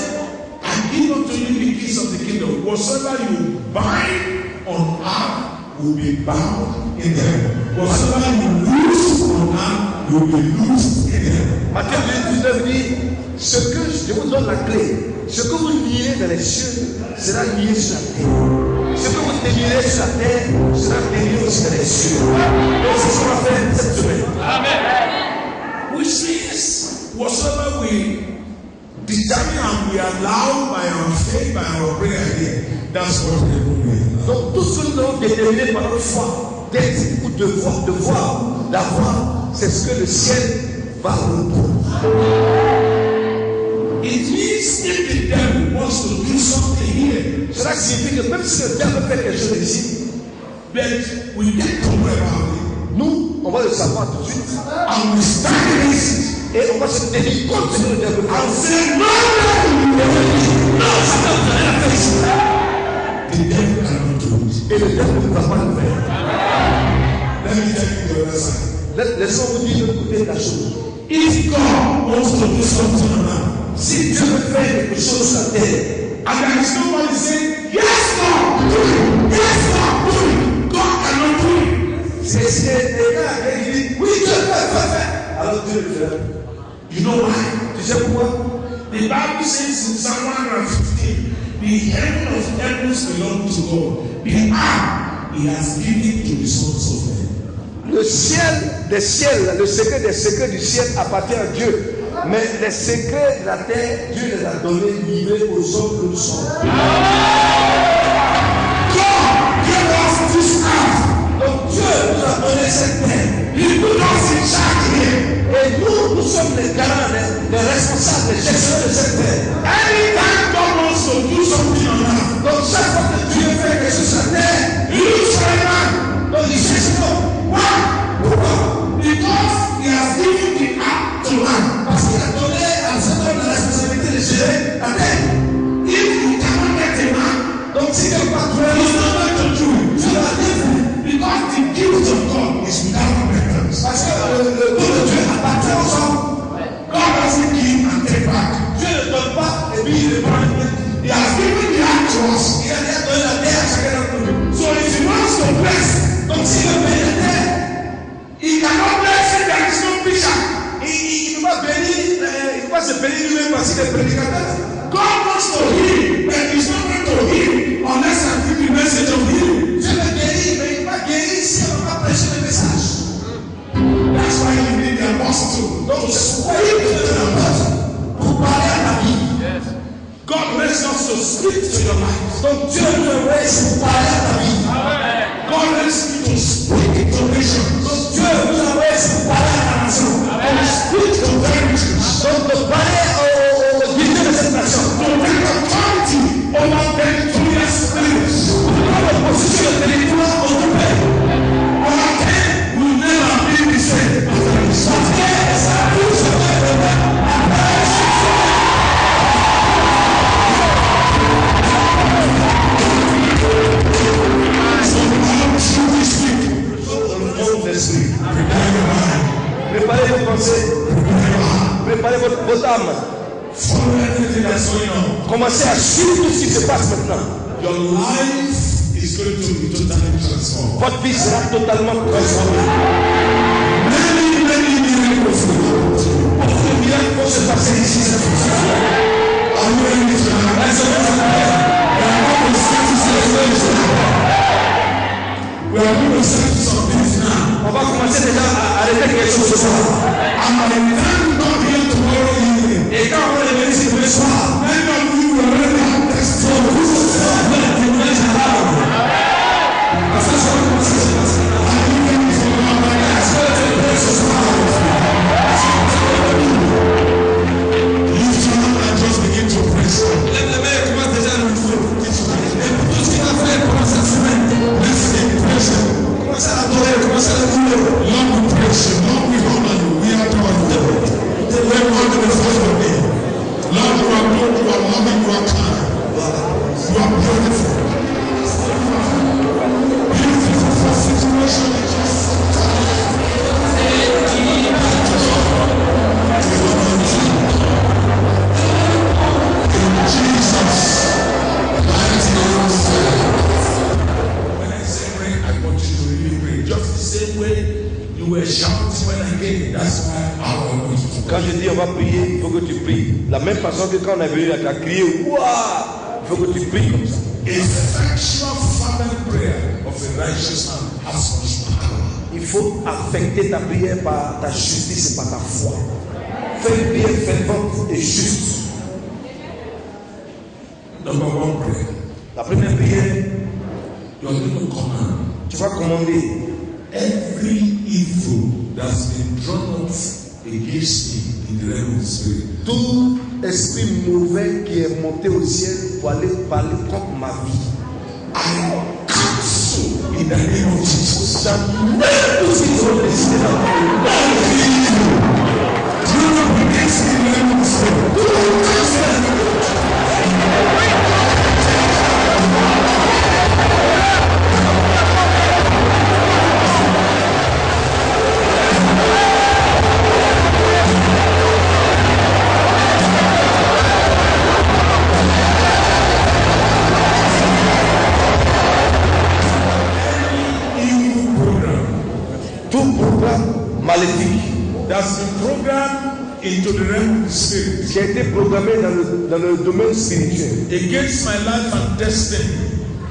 S3: I give unto you the keys of the kingdom. Whatsoever you bind on earth will be bound in heaven. Whatsoever you loose on earth will be loosed in heaven.
S2: Matthieu 19 dit, ce que je vous donne la clé, ce que vous liez dans les cieux sera lié sur la terre. Ce que vous délirez sur la terre sera délié aussi dans les cieux. Et c'est ce qu'on va faire cette semaine.
S3: Amen. Which means whatsoever we determine and we allow by our faith, by our prayer here, that's what we will do.
S2: Donc tout ce que nous avons déterminé par notre foi, d'être ou de voir, d'avoir, c'est ce que le ciel va répondre.
S3: It means if the devil wants to do something here,
S2: Cela signifie que même si le diable fait quelque chose ici,
S3: but we get to know about it.
S2: nous, on va le savoir tout de suite.
S3: And we stand against it.
S2: Et on va se tenir contre le diable.
S3: And say, no, no,
S2: Ça ne peut rien faire ici.
S3: the devil cannot do it.
S2: Et le diable ne va pas le faire.
S3: Let me tell you the other side.
S2: Laissons vous dire de côté de la chose.
S3: If God wants to do something on earth,
S2: Si Dieu veut faire quelque chose sur la terre,
S3: and there is nobody saying, yes, God, do it. Yes, God, do it. God cannot do it.
S2: c'est les gars qui disent oui, Dieu fait. Alors Dieu le fait.
S3: You know why?
S2: Tu sais pourquoi?
S3: The Bible says in Psalm 115, the heaven of heavens belong to God. The earth He has given to the sons of men.
S2: Le ciel des ciels, le secret des secrets du ciel appartient à Dieu. Mais les secrets de la terre, Dieu les a donnés, livrés aux hommes que nous sommes.
S3: God gave us this earth.
S2: Donc Dieu nous a donné cette terre.
S3: He put us in charge here.
S2: Et nous sommes les garants, les responsables, les gestionnaires de cette terre.
S3: Anytime God wants to do something on earth,
S2: Donc chaque fois que Dieu fait quelque chose sur la terre,
S3: He looks for a man.
S2: donc il cherche l'homme.
S3: Why?
S2: Pourquoi?
S3: Because He has given the earth to man.
S2: Parce qu'il a donné à cet homme la responsabilité de gérer la terre.
S3: If you cannot get a man,
S2: Donc si tu n'as pas trouvé,
S3: He's not going to do it.
S2: tu vas dire.
S3: Because the gift of God is without repentance.
S2: Parce que le don de Dieu appartient aux hommes.
S3: God doesn't give and take back.
S2: Dieu ne donne pas et puis
S3: battle.
S2: Donc, soyez prêts pour parler à ta vie.
S3: God raised us to speak to your life.
S2: Donc, Dieu te raise pour parler à ta vie.
S3: God raised me to speak to nations.
S2: Donc, Dieu vous raise pour parler à ta nation.
S3: And speak to territories.
S2: Donc, de parler aux dirigeants de cette nation.
S3: To take authority over territorial spirits.
S2: Pour prendre position de territoire occupé.
S3: Our king will never be the same after this.
S2: Préparez vos pensées. Préparez votre âme. Commencez à suivre tout ce qui se passe maintenant.
S3: Your life is going to be totally transformed.
S2: Votre vie sera totalement transformée.
S3: Many miracles.
S2: Beaucoup de miracles vont se passer ici.
S3: Are you ready to we are going to settle some things now.
S2: On va commencer déjà à arrêter quelque chose ce soir.
S3: And by the time we come here tomorrow evening,
S2: Et quand on va revenir ici le soir,
S3: many of you will already have testimonies. Lift your hand and just begin to praise God. Lord, we praise you. Lord, we honor you. We adore you. We magnify your name. Lord, you are good, you are loving, you are kind. You are beautiful. Beautiful situation. In Jesus' mighty name. When I say pray, I want you to really pray. Just the same way you were shouting when I came. That's why I want you to
S2: quand je dis on va prier, il faut que tu pries. La même façon que quand on est venu là, tu as crié, waouh, il faut que tu pries comme ça.
S3: effectual fervent prayer of a righteous man has much power.
S2: Il faut affecter ta prière par ta justice et par ta foi. Fais une prière fervente et juste.
S3: Number one prayer.
S2: La première prière,
S3: You are going to command
S2: tu vas commander
S3: every evil that's been drawn up against me in the realm of the spirit.
S2: tout esprit mauvais qui est monté au ciel pour aller parler contre ma vie.
S3: I cancel in the name of Jesus.
S2: Tout ce qu'ils ont décidé
S3: Drawn up against me in the realm of the spirit.
S2: tout programme maléfique
S3: That's been programmed into the realm of the spirit
S2: qui a été programmé dans le domaine spirituel
S3: against my life and destiny.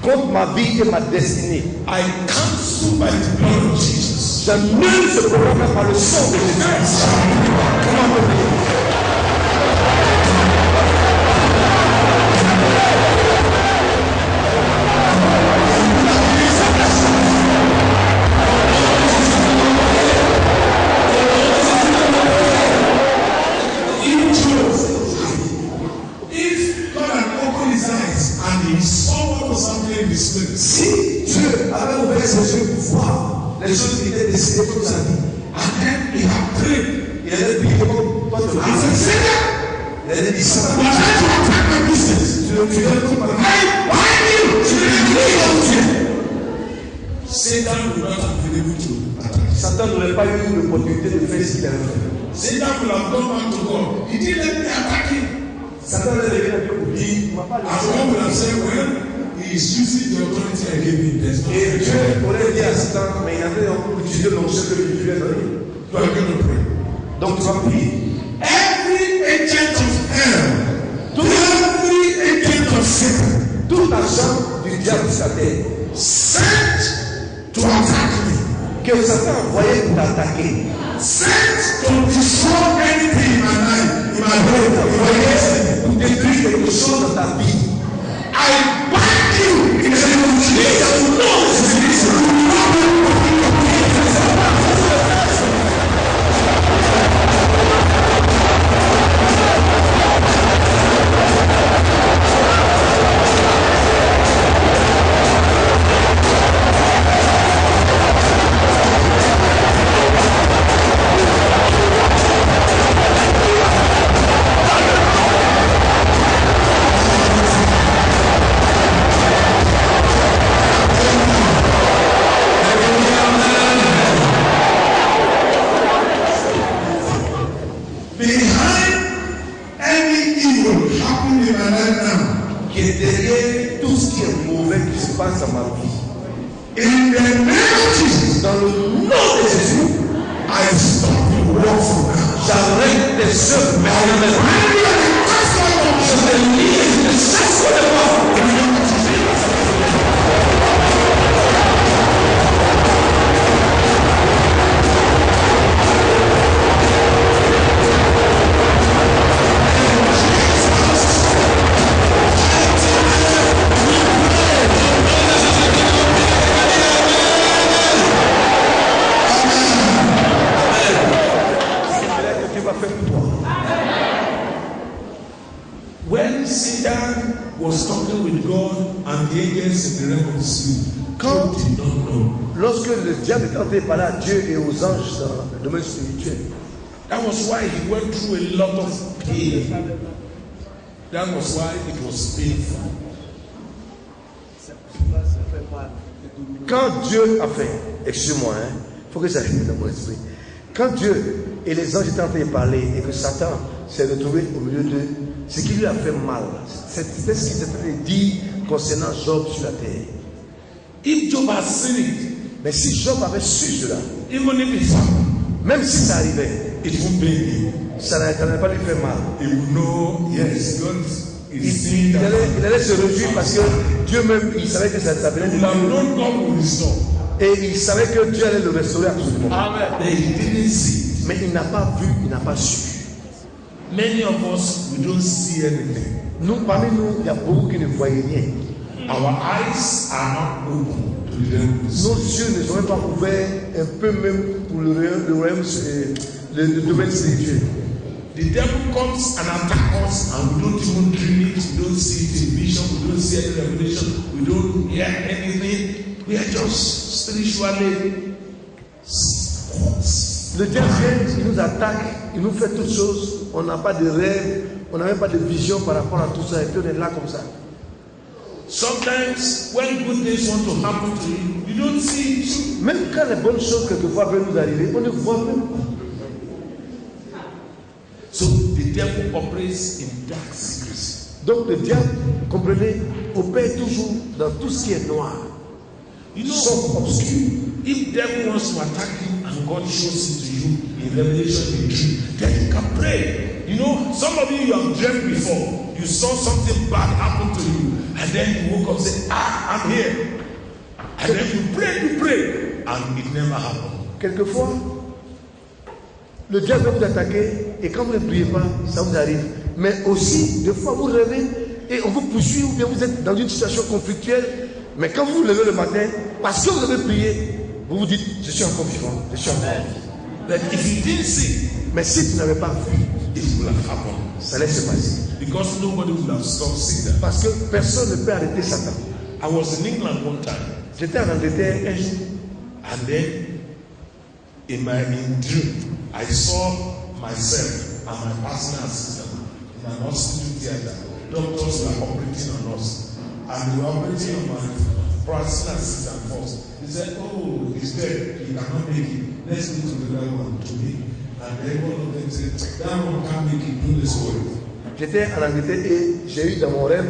S2: contre ma vie et ma destinée.
S3: I cancel by the blood of Jesus.
S2: J'annule ce programme par le sang de Jésus. Comment on peut prier?
S3: If God had opened his eyes and he saw what was happening in the spirit,
S2: Si Dieu avait ouvert ses yeux pour voir les choses qui étaient décidées pour sa vie,
S3: and then he had prayed,
S2: il allait prier comme toi te
S3: I said,
S2: pries.
S3: Satan,
S2: Il allait dire ça.
S3: you are trying to attack my business.
S2: Tu veux tout par
S3: Why you? Satan would not have been able to attack.
S2: Satan n'aurait pas eu l'opportunité de faire ce qu'il avait fait.
S3: Satan would have gone back to God. He didn't let me attack him.
S2: Satan allait venir à Dieu pour dire, il m'a pas
S3: And
S2: laissé.
S3: God would have said, well, he is using the authority I gave him. There's no
S2: Et Dieu
S3: authority.
S2: aurait dit à Satan, mais il avait utilisé l'onction que je lui ai donné.
S3: You are going to pray.
S2: Donc tu vas prier.
S3: Every agent of hell, every agent of Satan,
S2: Tout agent du diable sur la terre
S3: sent to attack me,
S2: que Satan a envoyé pour t'attaquer,
S3: sent to destroy anything in my life, in my home, in my destiny.
S2: Pour détruire quelque chose dans ta vie.
S3: I bind you in the name of Jesus.
S2: Dans ma vie.
S3: In the name of Jesus,
S2: Dans le nom de Jésus,
S3: I stop you walk from now.
S2: j'arrête tes œuvres maintenant. Je te lis de chaque fois de moi.
S3: When Satan was talking with God and the angels in the realm of the spirit, God did not know.
S2: Lorsque le diable est en train de parler à Dieu et aux anges dans le domaine spirituel,
S3: That was why he went through a lot of pain. That was why it was painful.
S2: quand Dieu a fait, excuse-moi, il faut que ça arrive dans mon esprit. Quand Dieu et les anges étaient en train de parler et que Satan s'est retrouvé au milieu d'eux, ce qui lui a fait mal, c'était ce qu'il s'était en train de dire concernant Job sur la terre.
S3: If Job had seen it,
S2: Mais si Job avait su cela,
S3: even if it happened,
S2: même si ça arrivait,
S3: it won't pain him.
S2: ça n'allait pas lui faire mal.
S3: He would know, yes, God
S2: Il
S3: is seeing that.
S2: allait se réjouir parce que Dieu même, il savait que ça venait
S3: He
S2: de
S3: would have
S2: Dieu.
S3: known God would restore.
S2: Et il savait que Dieu allait le restaurer absolument.
S3: But he didn't see it.
S2: Mais il n'a pas vu, il n'a pas su.
S3: Many of us, we don't see anything.
S2: Nous, parmi nous, il y a beaucoup qui ne voyaient rien.
S3: Our eyes are not open to the realm of the
S2: Nos
S3: spirit.
S2: yeux ne sont même pas ouverts un peu même pour le royaume, le domaine spirituel.
S3: The devil comes and attacks us, and we don't even dream it, we don't see it in vision, we don't see any revelation, we don't hear anything. We are just spiritually squats.
S2: Le diable vient, il nous attaque, il nous fait toutes choses. On n'a pas de rêve, on n'a même pas de vision par rapport à tout ça. Et puis on est là comme ça.
S3: Sometimes when good things want to happen to you, you don't see it.
S2: Même quand les bonnes choses quelquefois veulent nous arriver, on ne voit même pas.
S3: So the devil operates in dark secrets.
S2: Donc le diable, comprenez, opère toujours dans tout ce qui est noir,
S3: You know,
S2: sombre, obscur.
S3: if devil wants to attack you and God shows it to you in revelation, in dream, then you can pray. You know, some of you have dreamt before. You saw something bad happen to you, and then you woke up and say, I'm here. And then you pray, and it never happened.
S2: Quelquefois, le diable va vous attaquer et quand vous ne priez pas, ça vous arrive. Mais aussi, des fois, vous rêvez et on vous poursuit ou bien vous êtes dans une situation conflictuelle. Mais quand vous vous levez le matin, parce que vous avez prié, vous vous dites, je suis encore vivant, je suis encore vivant.
S3: But if you didn't see,
S2: Mais si tu n'avais pas vu,
S3: it will have happened.
S2: ça allait se passer.
S3: Because nobody would have stopped Satan.
S2: Parce que personne ne peut arrêter Satan.
S3: I was in England one time,
S2: J'étais en Angleterre un jour.
S3: and then in dream, I saw myself and my personal assistant in an hospital theater. Doctors were operating on us, and they were operating on my personal assistant first. He said, "Oh, he's dead. He cannot make it. Let's go to the other one to me." And then one of them said, "That one can't make it. Do this for it."
S2: J'étais en Angleterre et j'ai eu dans mon rêve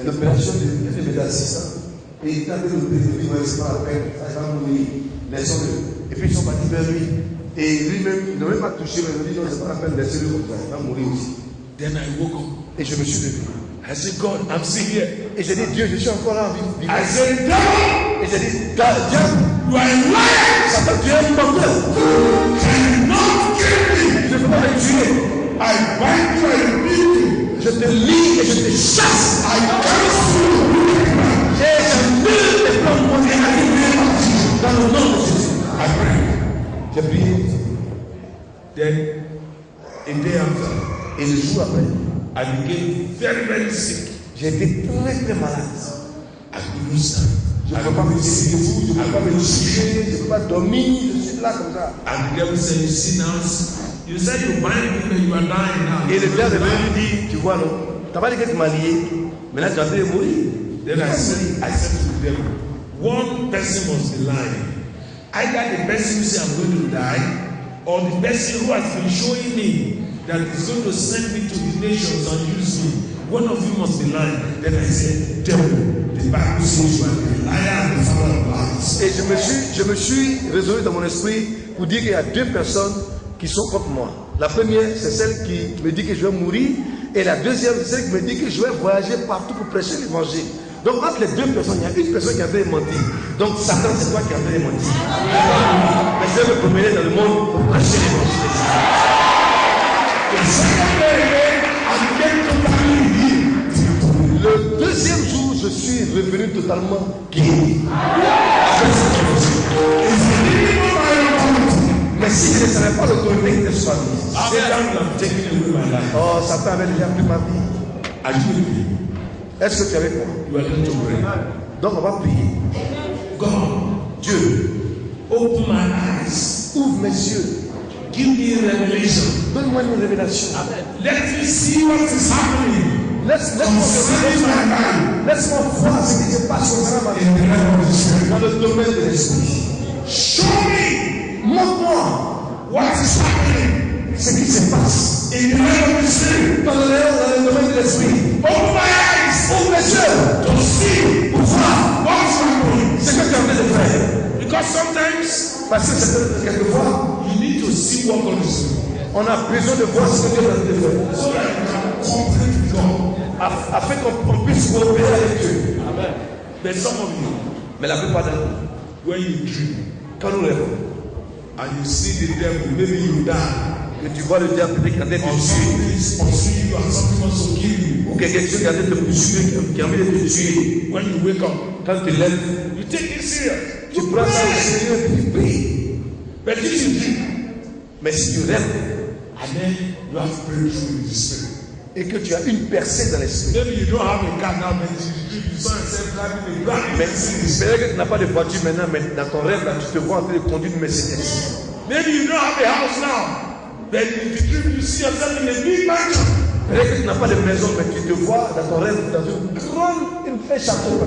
S2: l'opération de mes assistants. Et il avait l'opération, il dit, ouais, c'est pas la peine, ça va mourir. Laissons-le. Et puis ils sont partis vers lui. Et lui-même, il n'a même pas touché, mais il dit, non, c'est pas la peine, laissez-le comme ça, il va mourir aussi.
S3: Then I woke up.
S2: Et je me suis levé.
S3: I said, "God, I'm still here."
S2: Et j'ai dit, Dieu, je suis encore là, vivant.
S3: I said, "Devil,
S2: Et j'ai dit, diable,
S3: you are a liar.
S2: Satan, tu es un menteur.
S3: You cannot kill me."
S2: chasse.
S3: I cancel
S2: Et j'annule les plans négatifs dans le nom de Jésus.
S3: I pray.
S2: J'ai prié.
S3: Then a day after,
S2: Et le jour après,
S3: I became very, very sick.
S2: j'ai été très très malade.
S3: I couldn't stand.
S2: Je ne peux pas me décider debout, je ne peux pas me toucher, je ne peux pas dormir, je suis là comme ça.
S3: And the devil said, you see now, you said you bind me and you are dying now.
S2: Et le diable est venu lui dire, tu vois, non, tu n'as pas dit que tu m'as lié, maintenant tu es en train de mourir.
S3: Then I said to the devil, one person must be lying. Either the person who says I'm going to die, or the person who has been showing me that is going to send me to the nations and use me. One of you must be lying. Then I said, devil, the Bible says you are the liar and the father of lies.
S2: Et je me suis résolu dans mon esprit pour dire qu'il y a deux personnes qui sont contre moi. La première, c'est celle qui me dit que je vais mourir, et la deuxième, c'est celle qui me dit que je vais voyager partout pour prêcher l'évangile. Donc entre les deux personnes, il y a une personne qui a fait mentir. Donc Satan, c'est toi qui as fait mentir. Mais je vais me promener dans le monde pour prêcher l'évangile. Le deuxième jour, je suis revenu totalement guéri. Mais si je ne savais pas l'autorité qui était sur ma vie, oh, Satan avait déjà pris ma vie. Est-ce que tu es avec moi? Donc on va prier.
S3: God,
S2: Dieu,
S3: open my eyes.
S2: ouvre mes yeux.
S3: Give me revelation.
S2: Donne-moi une révélation.
S3: Let me see what is happening.
S2: Laisse-moi voir ce qui se passe dans le domaine de l'esprit.
S3: Show me
S2: Montre-moi
S3: what is happening
S2: ce qui se passe
S3: in the realm of the spirit.
S2: dans le domaine de l'esprit.
S3: Open my eyes
S2: Ouvre mes yeux
S3: to see
S2: pour voir
S3: what's happening.
S2: ce que tu es en train de faire.
S3: Because sometimes
S2: Parce que quelquefois,
S3: you need to see what God is doing
S2: on a besoin de voir ce que Dieu est en train de faire.
S3: so that you can cooperate with God.
S2: Afin qu'on puisse coopérer avec Dieu.
S3: But some of you,
S2: Mais la plupart d'entre nous,
S3: when you dream
S2: quand nous rêvons,
S3: and you see the devil, maybe you die,
S2: que tu vois le diable peut-être qui est en train de
S3: or
S2: te tuer,
S3: something pursuing you and something wants to kill you.
S2: ou quelque chose qui est en train de te poursuivre, qui a envie de te tuer,
S3: When you wake up,
S2: quand tu te lèves,
S3: you take it serious.
S2: tu prends ça au sérieux et tu pries.
S3: But if you dream,
S2: Mais si tu rêves
S3: and then you have breakthrough in the spirit.
S2: et que tu as une percée dans l'esprit,
S3: Maybe you don't have a car now, but you saw yourself driving a brand new
S2: mais
S3: Mercedes.
S2: c'est vrai que tu n'as pas de voiture maintenant, mais dans ton rêve, là, tu te vois en train de conduire une Mercedes.
S3: Maybe you don't have a house now, but in the dream you see yourself in a big mansion.
S2: C'est vrai que tu n'as pas de maison, mais tu te vois dans ton rêve dans un château.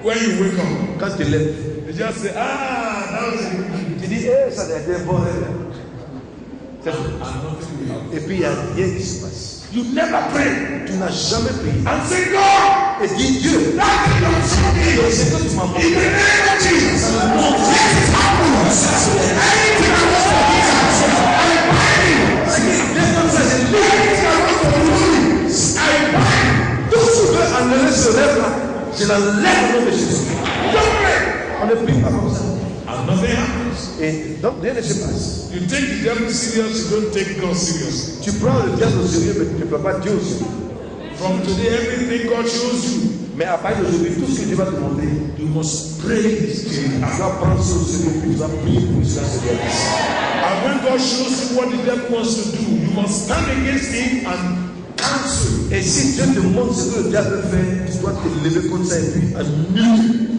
S3: When you wake up,
S2: Quand tu te lèves,
S3: you just say, that was a good dream.
S2: tu dis, ça a été un bon rêve.
S3: And nothing will happen.
S2: Et puis il n'y a rien qui se passe.
S3: You never pray
S2: Tu n'as jamais prié.
S3: and say, God,
S2: Et dis Dieu,
S3: that thing you're showing
S2: c'est que tu m'as
S3: in
S2: montré.
S3: the name of Jesus, let it happen. Anything I want to do, I bind it.
S2: Ce qui vient comme ça, c'est lui.
S3: Anything I want to lose, I bind
S2: Tout ce qui veut enlever ce rêve-là, je l'enlève au nom de Jésus.
S3: it. Don't pray.
S2: On ne prie pas comme ça.
S3: And nothing happens.
S2: Et donc rien ne se passe.
S3: You take the devil serious, you don't take God serious.
S2: Tu prends le diable au sérieux, mais tu ne peux pas Dieu au sérieux.
S3: From today, everything God shows you,
S2: Mais à partir d'aujourd'hui, tout ce que Dieu va te montrer,
S3: you must pray this thing.
S2: tu vas prendre ça au sérieux, puis tu vas prier pour que cela se réalise.
S3: And when God shows you what the devil wants to do, you must stand against him and cancel.
S2: Et si Dieu te montre ce que le diable fait, tu dois te lever contre ça et puis annuler.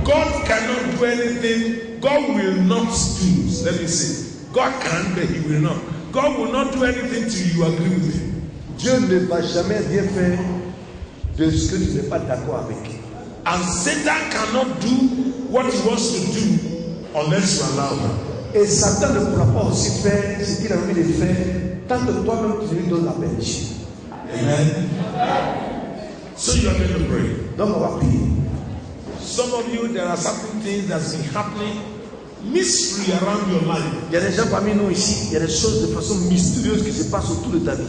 S3: God cannot do anything. God will not do. Let me say, God can, but He will not. God will not do anything till you agree with Him.
S2: Dieu ne va jamais rien faire de ce que tu n'es pas d'accord avec.
S3: And Satan cannot do what he wants to do unless you allow him.
S2: Et Satan ne pourra pas aussi faire ce qu'il a envie de faire tant que toi-même tu lui donnes la permission.
S3: Amen. So you are going to pray.
S2: Donc on va prier.
S3: Some of you, there are certain things that's been happening, mystery around your life.
S2: Il y a des gens parmi nous ici, il y a des choses de façon mystérieuse qui se passent autour de ta vie.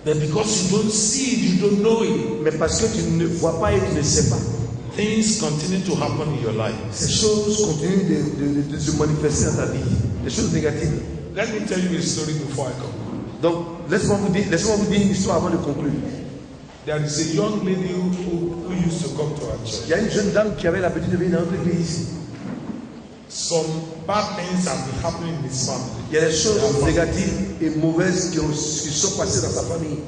S3: But because you don't see it, you don't know it,
S2: Mais parce que tu ne vois pas et tu ne sais pas,
S3: things continue to happen in your life.
S2: ces choses continuent de se manifester dans ta vie. Des choses négatives.
S3: Let me tell you a story before I come.
S2: Donc laissez-moi vous dire une histoire avant de conclure.
S3: There is a young lady who used to come to our church.
S2: Il y a une jeune dame qui avait l'habitude de venir dans notre église.
S3: Some bad things have been happening in his family.
S2: Il y a des choses négatives et mauvaises qui sont passées dans sa famille.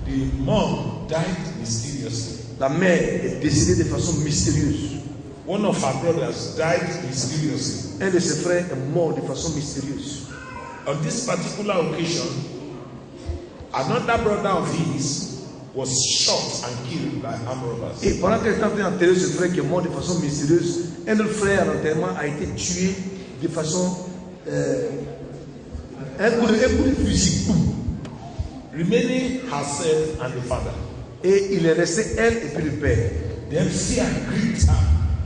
S3: The mom died mysteriously.
S2: La mère est décédée de façon mystérieuse.
S3: One of her brothers died mysteriously.
S2: Un de ses frères est mort de façon mystérieuse.
S3: On this particular occasion, another brother of his was shot and killed by armed robbers.
S2: Et pendant qu'elle était en train d'enterrer ce frère qui est mort de façon mystérieuse, un autre frère à l'enterrement a été tué de façon un coup de fusil.
S3: Remaining herself and the father.
S2: Et il est resté elle et puis le père.
S3: Then fear gripped her.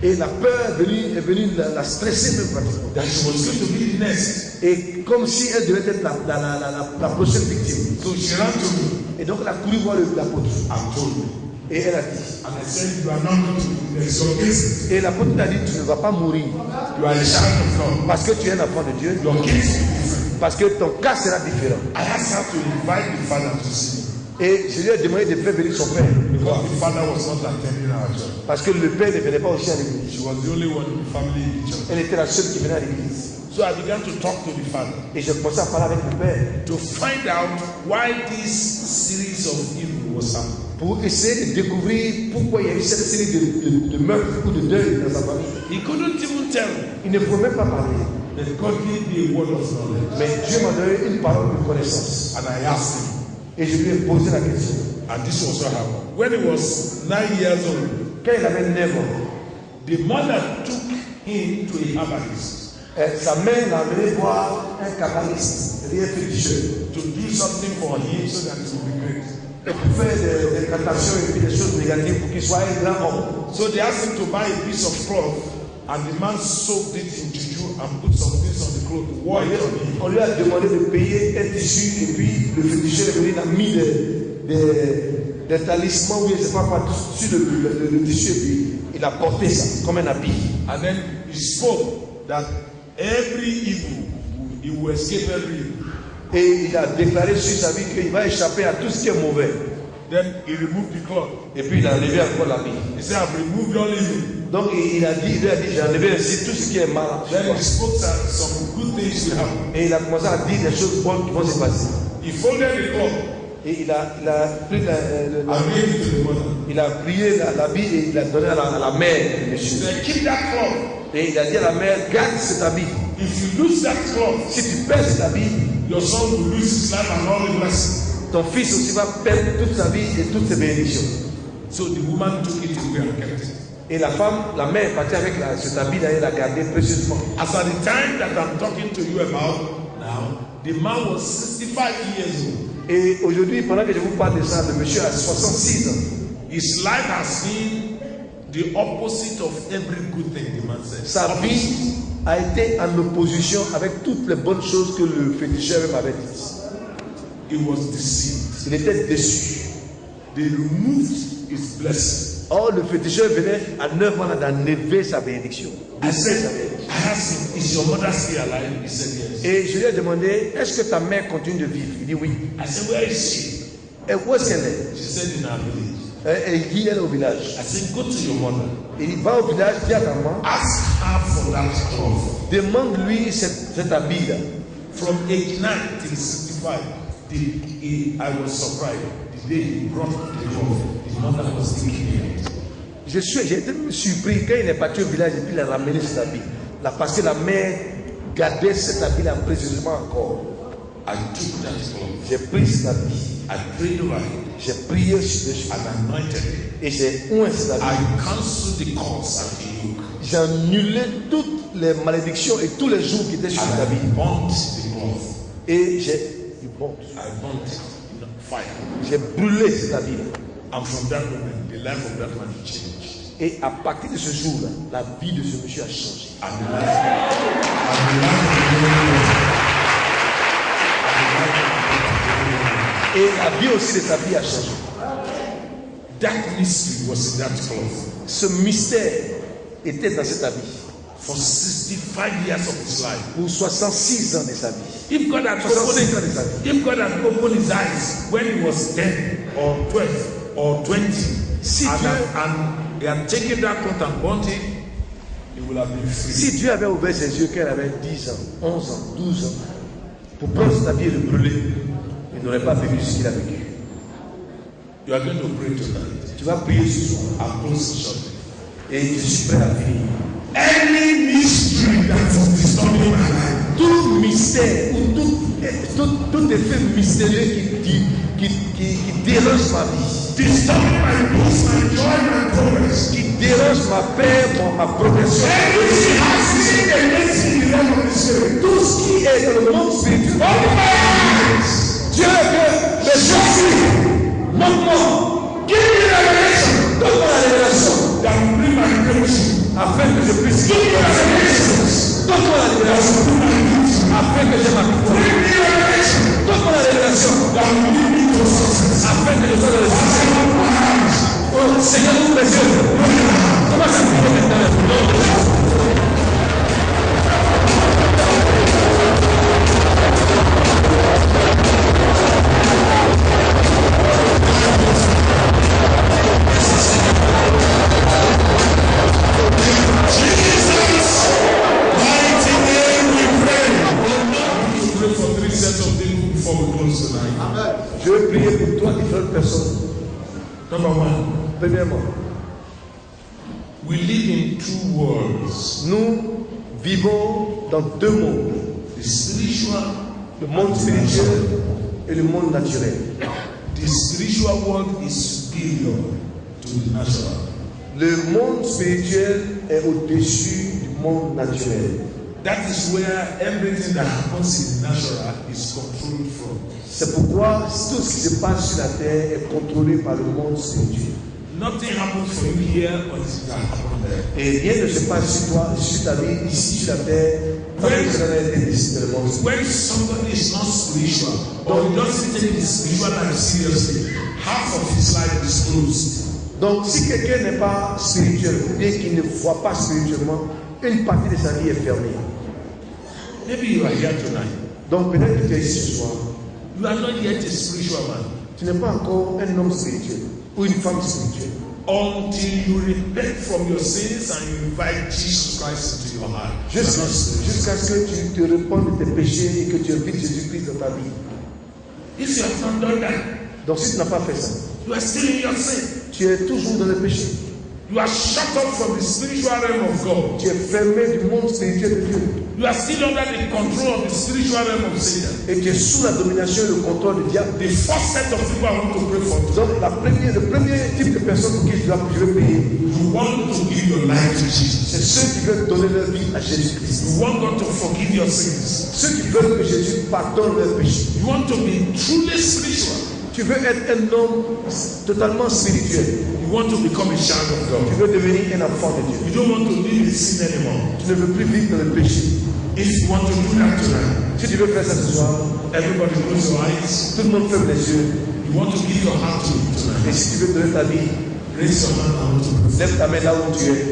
S2: Et la peur est venue la stresser même pratiquement.
S3: That she was going to be the next.
S2: Et comme si elle devait être la prochaine victime.
S3: So she ran to me.
S2: Et donc elle a couru voir l'apôtre.
S3: And told me.
S2: Et elle a dit.
S3: And I said, you are not going to be the next. So this.
S2: Et l'apôtre a dit, tu ne vas pas mourir.
S3: You are a child of God.
S2: Parce que tu es un enfant de Dieu.
S3: Your case will be different.
S2: Parce que ton cas sera différent.
S3: I asked her to invite the father to see me.
S2: Et je lui ai demandé de faire venir son père.
S3: Because the father was not attending our church.
S2: Parce que le père ne venait pas aussi à l'église.
S3: She was the only one in the family in the church.
S2: Elle était la seule qui venait à l'église.
S3: So I began to talk to the father.
S2: Et j'ai commencé à parler avec le père.
S3: To find out why this series of evil was happening.
S2: Pour essayer de découvrir pourquoi il y a eu cette série de meurtres ou de deuils dans sa famille.
S3: He couldn't even tell me.
S2: Il ne pouvait même pas parler.
S3: But God gave me a word of knowledge.
S2: Mais Dieu m'a donné une parole de connaissance.
S3: And I asked him.
S2: Et je lui ai posé la question.
S3: And this was what happened. When he was 9 years old,
S2: quand il avait 9 ans,
S3: the mother took him to a herbalist.
S2: Sa mère l'a amené voir un kabbaliste, c'est-à-dire un féticheur.
S3: To do something for him so that it would be great.
S2: Et pour faire des incantations et puis des choses négatives pour qu'il soit un grand homme.
S3: So they asked him to buy a piece of cloth, and the man soaked it in juju and put some things on the cloth, wore it on him.
S2: On lui a demandé de payer un tissu et puis le féticheur est venu, il a mis des talismans ou je ne sais pas quoi sur le tissu et puis il a porté ça comme un habit.
S3: And then he spoke that every evil, he will escape every evil.
S2: Et il a déclaré sur sa vie qu'il va échapper à tout ce qui est mauvais.
S3: Then he removed the cloth.
S2: Et puis il a enlevé encore l'habit.
S3: He said, I've removed all evil.
S2: Donc il lui a dit, j'ai enlevé ainsi tout ce qui est mal.
S3: Then he spoke some good things will happen.
S2: Et il a commencé à dire des choses bonnes qui vont se passer.
S3: He folded the cloth.
S2: Et il a pris il a plié l'habit et il a donné à la mère de monsieur.
S3: He said, keep that cloth.
S2: Et il a dit à la mère, garde cet habit.
S3: If you lose that cloth,
S2: si tu perds cet habit,
S3: your son will lose his life and all the blessings.
S2: Ton fils aussi va perdre toute sa vie et toutes ses bénédictions.
S3: So the woman took it away and kept it.
S2: Et la femme, la mère, partie avec cet habit-là et l'a gardé précieusement.
S3: As at the time that I'm talking to you about now, the man was 65 years old.
S2: Et aujourd'hui, pendant que je vous parle de ça, le monsieur a 66 ans.
S3: His life has been the opposite of every good thing, the man said.
S2: Sa vie a été en opposition avec toutes les bonnes choses que le féticheur même avait dites.
S3: He was deceived.
S2: Il était déçu.
S3: They removed his blessing.
S2: Or, le féticheur venait à 9 ans d'enlever sa bénédiction.
S3: I asked him, is your mother still alive? He said yes.
S2: Et je lui ai demandé, est-ce que ta mère continue de vivre? Il dit oui.
S3: I said, where is she?
S2: Et où est-ce qu'elle est?
S3: She said in her village.
S2: Elle dit, elle est au village.
S3: I said, go to your mother.
S2: Il va au village, dis à ta maman.
S3: Ask her for that cloth.
S2: Demande-lui cet habit-là.
S3: From age 9 till 65, I was surprised. The day he brought the cloth, his mother was thinking it.
S2: J'ai été surpris quand il est parti au village et puis il a ramené cet habit. Là, parce que la mère gardait cet habit-là précieusement encore.
S3: I took that cloth.
S2: J'ai pris cet habit.
S3: I prayed over it.
S2: J'ai prié sur-dessus.
S3: And anointed it.
S2: Et j'ai oint cet habit.
S3: I cancelled the curse and the yoke.
S2: J'ai annulé toutes les malédictions et tous les jours qui étaient sur cet habit.
S3: I burnt the cloth.
S2: Et j'ai
S3: I burnt it in fire.
S2: J'ai brûlé cet habit.
S3: And from that moment, the life of that man changed.
S2: Et à partir de ce jour-là, la vie de ce monsieur a changé. Et la vie aussi de sa vie a changé.
S3: That mystery was in that cloth.
S2: Ce mystère était dans cet habit.
S3: For 65 years of his life.
S2: Pour 66 ans de sa vie.
S3: If God had opened his eyes when he was 10 or 12, or 20,
S2: Si
S3: and,
S2: Dieu-
S3: and they had taken that cloth and burnt it, he would have been free.
S2: Si Dieu avait ouvert ses yeux quand elle avait 10 ans, 11 ans, 12 ans, pour prendre sa vie et le brûler, il n'aurait pas vécu ce qu'il a vécu.
S3: You are going to pray tonight.
S2: Tu vas prier ce soir.
S3: I'll close shortly.
S2: Et je suis prêt à finir.
S3: Any mystery that is disturbing my life,
S2: Tout mystère ou tout effet mystérieux qui dérange ma vie,
S3: disturbing my peace, my joy, my progress,
S2: qui dérange ma paix, ma progression,
S3: everything happening against me in the realm of the spirit.
S2: tout ce qui est dans le monde spirituel.
S3: Open my eyes.
S2: Dieu que les choses, montre-moi,
S3: Give me revelation
S2: donne-moi la révélation,
S3: that will bring my breakthrough.
S2: afin que je puisse
S3: Give me revelations
S2: donne-moi la
S3: that
S2: révélation,
S3: will bring my victory.
S2: afin que j'ai ma victoire,
S3: Bring me revelation
S2: donne-moi la révélation,
S3: that will lead me to success.
S2: afin que je sois dans le succès. Oh Seigneur, ouvre les yeux, commence à prier maintenant. Je vais prier pour toi différentes personnes.
S3: Number one,
S2: Premièrement,
S3: we live in two worlds.
S2: nous vivons dans deux mondes,
S3: The spiritual,
S2: le monde spirituel et le monde naturel.
S3: the spiritual world is superior to the natural.
S2: Le monde spirituel est au-dessus du monde naturel.
S3: That is where everything that happens in the natural is controlled from.
S2: C'est pourquoi tout ce qui se passe sur la terre est contrôlé par le monde spirituel.
S3: Nothing happens for you here until that happens there.
S2: Et rien ne se passe sur toi, sur ta vie, ici sur la terre, tant que cela n'a été décidé dans le monde spirituel.
S3: When somebody is not spiritual or he doesn't take his spiritual life seriously, half of his life is closed.
S2: Donc, si quelqu'un n'est pas spirituel, ou bien qu'il ne voit pas spirituellement, une partie de sa vie est fermée.
S3: Maybe you are here tonight.
S2: Donc, peut-être que tu es ici ce soir,
S3: You are not yet a spiritual man.
S2: tu n'es pas encore un homme spirituel ou une femme spirituelle.
S3: Until you repent from your sins and you invite Jesus Christ into your heart. You are not spiritual.
S2: Jusqu'à ce que tu te répandes de tes péchés et que tu invites Jésus-Christ dans ta vie.
S3: If you have not done that,
S2: Donc, si tu n'as pas fait ça,
S3: you are still in your sin.
S2: tu es toujours dans le péché.
S3: You are shut off from the spiritual realm of God.
S2: Tu es fermé du monde spirituel de Dieu.
S3: You are still under the control of the spiritual realm of Satan.
S2: Et tu es sous la domination et le contrôle du diable.
S3: The first set of people I want to pray for.
S2: Donc, le premier type de personne pour qui je veux prier,
S3: You want to give your life to Jesus.
S2: c'est ceux qui veulent donner leur vie à Jésus-Christ.
S3: You want God to forgive your sins.
S2: Ceux qui veulent que Jésus pardonne leurs péchés.
S3: You want to be truly spiritual.
S2: Tu veux être un homme totalement spirituel.
S3: You want to become a child of God.
S2: Tu veux devenir un enfant de Dieu.
S3: You don't want to live in sin anymore.
S2: Tu ne veux plus vivre dans le péché.
S3: If you want to do that tonight,
S2: Si tu veux faire ça ce soir,
S3: everybody close your eyes.
S2: tout le monde ferme les yeux.
S3: You want to give your heart to Him
S2: Et
S3: tonight.
S2: si tu veux donner ta vie,
S3: Raise your hand. I want to pray.
S2: lève ta main là où tu es.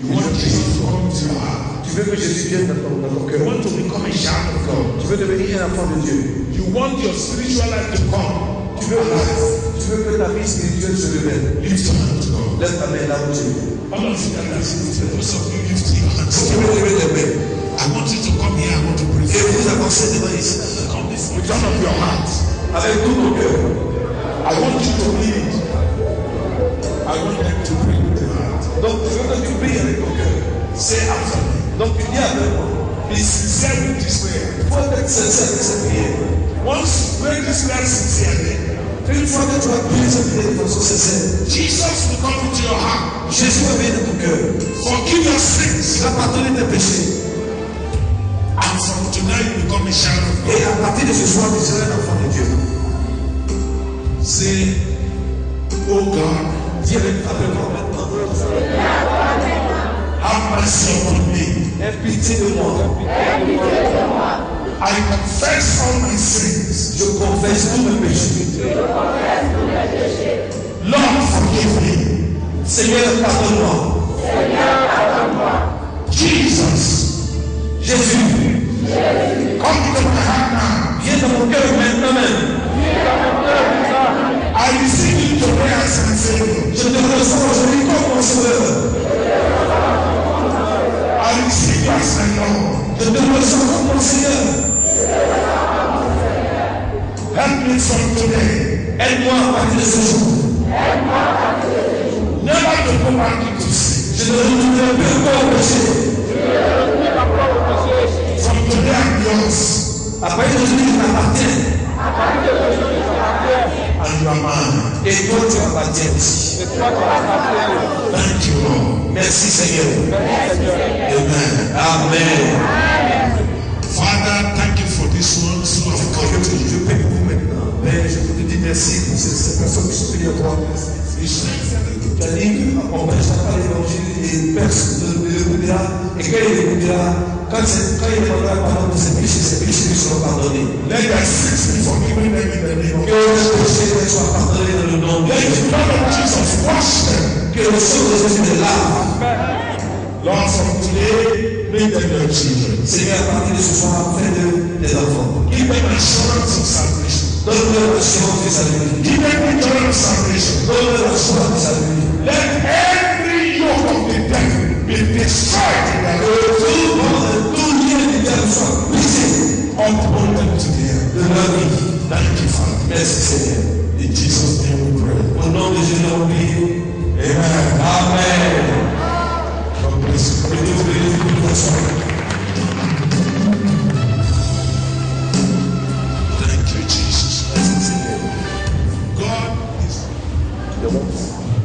S3: You want Jesus to come into your heart.
S2: Tu veux que Jésus vienne dans ton
S3: You
S2: cœur.
S3: want to become a child of God.
S2: Tu veux devenir un enfant de Dieu.
S3: You want your spiritual life to come.
S2: Tu veux que ta vie spirituelle se révèle.
S3: Lift your hand to God.
S2: Lève ta main là où tu es.
S3: All of you that are sitting, those of you lifting your hands.
S2: Tu veux lever les mains.
S3: I want you to come here. I want to pray
S2: Et
S3: for you.
S2: vous avancez devant ici.
S3: Come this with all of your heart.
S2: Avec tout ton cœur.
S3: I want you to lead. I want them to pray with your heart.
S2: Donc, je veux que tu pries avec ton cœur.
S3: Say after me.
S2: Donc, tu dis avec moi.
S3: Be sincere with this prayer.
S2: Il faut être sincère avec cette prière.
S3: Once you pray this prayer sincerely,
S2: Une fois que tu as prié cette prière de façon sincère,
S3: Jesus will come into your heart.
S2: Jésus va venir dans ton cœur.
S3: Forgive your
S2: Il
S3: sins.
S2: va pardonner tes péchés.
S3: And from tonight you become a child of
S2: Et
S3: God.
S2: à partir de ce soir, tu seras un enfant de Dieu.
S3: Say, oh God,
S2: Dis avec moi maintenant.
S3: have mercy upon me.
S2: Aie pitié de moi.
S3: I confess all my sins.
S2: Je confesse tous mes péchés.
S3: Lord, forgive me.
S2: Seigneur, pardonne-moi.
S3: Jesus,
S2: Jésus,
S3: come into my heart now.
S2: viens dans mon cœur maintenant même.
S3: I receive you today as me from today.
S2: Aide-moi à partir de ce jour.
S3: Never to go back into sin.
S2: Je ne retournerai plus encore au péché.
S3: From today I'm yours.
S2: À partir d'aujourd'hui, tu m'appartiens.
S3: And you are mine.
S2: Et toi, tu m'appartiens aussi.
S3: Thank you, Lord.
S2: Merci Seigneur.
S3: Amen.
S2: Amen.
S3: Father, thank you for this one full of courage.
S2: Je prie pour vous maintenant. Père, je vous dis merci pour ces personnes qui sont venues à toi.
S3: You said everything.
S2: Tu as dit qu'on prêchera pas l'évangile et personne ne l'écoutera. Et quand il l'écoutera, quand il demandera pardon pour ses péchés lui seront pardonnés.
S3: Let their sins be forgiven them in the name of
S2: Que les péchés soient pardonnés dans le nom de
S3: Let the
S2: Jésus.
S3: blood of Jesus wash them.
S2: Que le sang de Jésus les lave.
S3: Lord, from today, make them your children.
S2: Seigneur, à partir de ce soir, fais-le des enfants.
S3: Give them assurance of salvation.
S2: Donne-leur l'assurance du salut.
S3: Give them the joy of salvation.
S2: Donne-leur l'assurance du salut.
S3: Let every yoke of the devil be destroyed in their lives.
S2: Tout lien du diable soit brisé
S3: Uphold them to the end.
S2: de leur vie.
S3: Thank you, Father.
S2: Merci Seigneur.
S3: In Jesus' name we pray.
S2: Au nom de Jésus, on prie.
S3: Amen.
S2: Amen.
S3: God bless you.
S2: Que Dieu vous bénisse de toute façon.
S3: Thank you, Jesus.
S2: Merci Seigneur.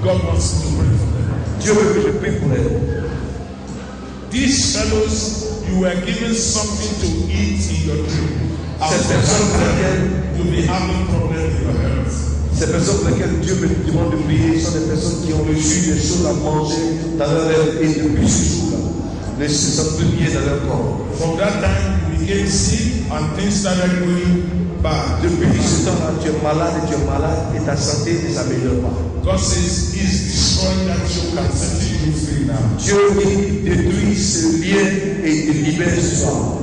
S3: God wants to pray for them.
S2: Dieu veut que je prie pour elle.
S3: These fellows, you were given something to eat in your dream.
S2: Cette personne pour laquelle
S3: You'll be having problems in your health.
S2: Ces personnes pour lesquelles Dieu me demande de prier sont des personnes qui ont reçu des choses à manger dans leur rêve et depuis ce jour-là, ne se sentent plus bien dans leur corps.
S3: From that time, you became sick and things started going bad.
S2: Depuis ce temps-là, tu es malade et ta santé ne s'améliore pas.
S3: God says He's destroying that yoke and setting you free now.
S2: Dieu dit, détruit ce lien et te libère ce soir.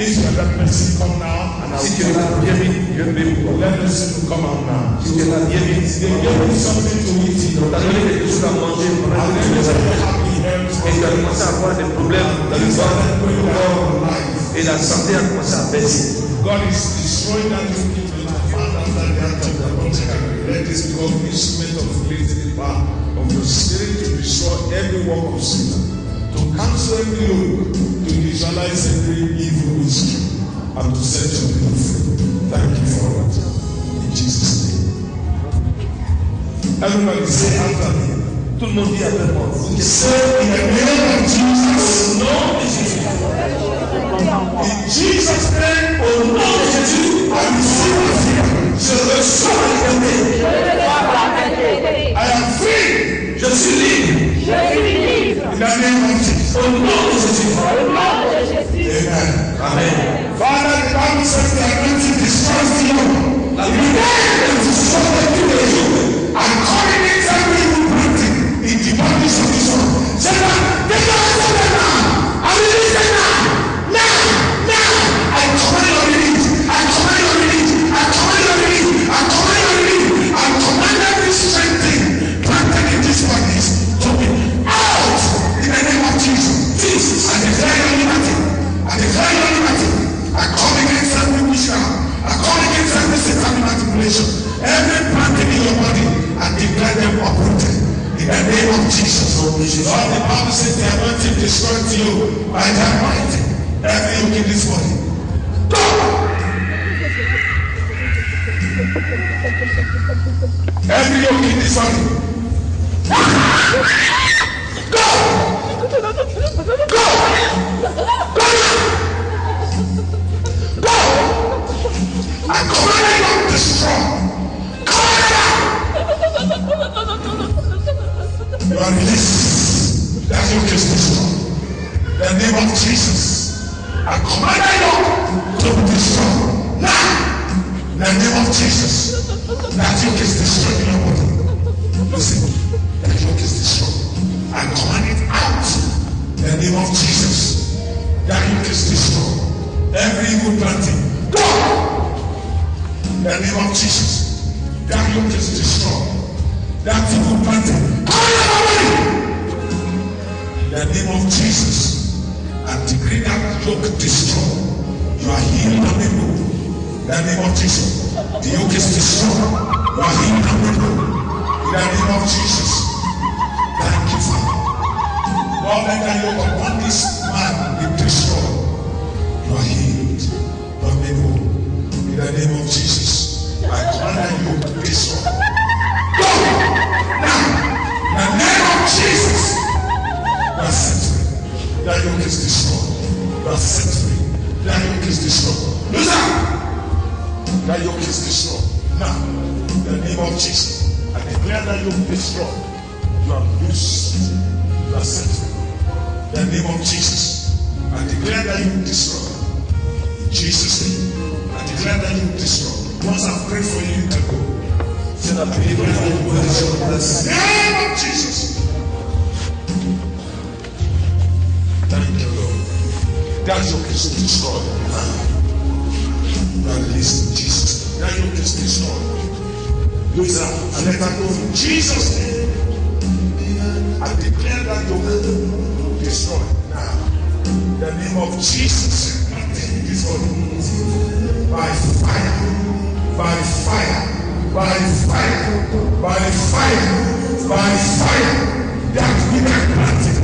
S3: If you are that person, come now and
S2: Si tu es là, viens vite, je vais pour toi.
S3: let the person come out now.
S2: Si tu es là, viens vite.
S3: They gave you something to eat in
S2: On
S3: your
S2: t'a donné quelque chose à manger pendant
S3: and
S2: que
S3: then
S2: tu
S3: you
S2: es
S3: started
S2: là.
S3: having health
S2: Et tu as commencé à avoir des problèmes dans le
S3: things
S2: corps.
S3: started going down in life.
S2: Et la santé a commencé à baisser.
S3: God is destroying that yoke in your life. And after the act of the apothecary, let this become instrument of releasing the power of your spirit to destroy every work of sin, to cancel every yoke, to visualize every evil mystery, and to set your people free. Thank you for that. In Jesus' name. Everybody say after me.
S2: Tout le monde dit après moi.
S3: Say in the name of Jesus.
S2: Au nom de Jésus.
S3: In Jesus' name.
S2: Au nom de Jésus.
S3: I receive my freedom.
S2: Je reçois la liberté.
S3: I am free.
S2: Je suis libre.
S3: In the name of Jesus.
S2: Au nom de Jésus.
S3: Amen.
S2: Amen.
S3: Father, the Bible says the anointing destroys the yoke.
S2: La liberté destroy tous les jours.
S3: I'm calling it every evil practice in the bodies of this world. Satan, take your hands off them now. I release them now. Now. I command your release. I command your release. I command your release. I command your release. I command every strength thing planted in these bodies to be out in the name of Jesus. Jesus. I declare your liberty. I declare your liberty. I come against every witchcraft. I come against every satanic manipulation. Every planting in your body, I declare them uprooted. In the name of Jesus. Lord, the Bible says the anointing destroys you by the anointing. Every yoke in this body. Go! Every yoke in this body. Go! Go! Go! Go! I command you to destroy. You are released. That yoke is destroyed. In the name of Jesus. I command you to be destroyed. Now. In the name of Jesus. That yoke is destroyed in your body. Listen. That yoke is destroyed. I command it out. In the name of Jesus. That yoke is destroyed. Every evil planting. Go! In the name of Jesus. That yoke is destroyed. That evil planting. In the name of Jesus, I decree that yoke destroyed. You are healed and able. In the name of Jesus. The yoke is destroyed. You are healed and made whole. In the name of Jesus. Thank you, Father. Lord, let the yoke upon this man be destroyed. You are healed. You are made whole. In the name of Jesus. I command that yoke to be destroyed. Go! Now! In the name of Jesus. You are set free. That yoke is destroyed. You are set free. That yoke is destroyed. Listen! That yoke is destroyed. Now, in the name of Jesus, I declare that yoke destroyed. You are loose. You are set free. In the name of Jesus, I declare that yoke destroyed. In Jesus' name, I declare that yoke destroyed. Once I've prayed for you, you can go. Say that I declare that yoke destroyed. In the name of Jesus. Thank you, Lord. That yoke is destroyed. That is Jesus. That yoke is destroyed. Look at and let that go in Jesus' name. I declare that yoke destroyed now. In the name of Jesus. By fire. By fire. By fire. By fire. By fire. That we can planted.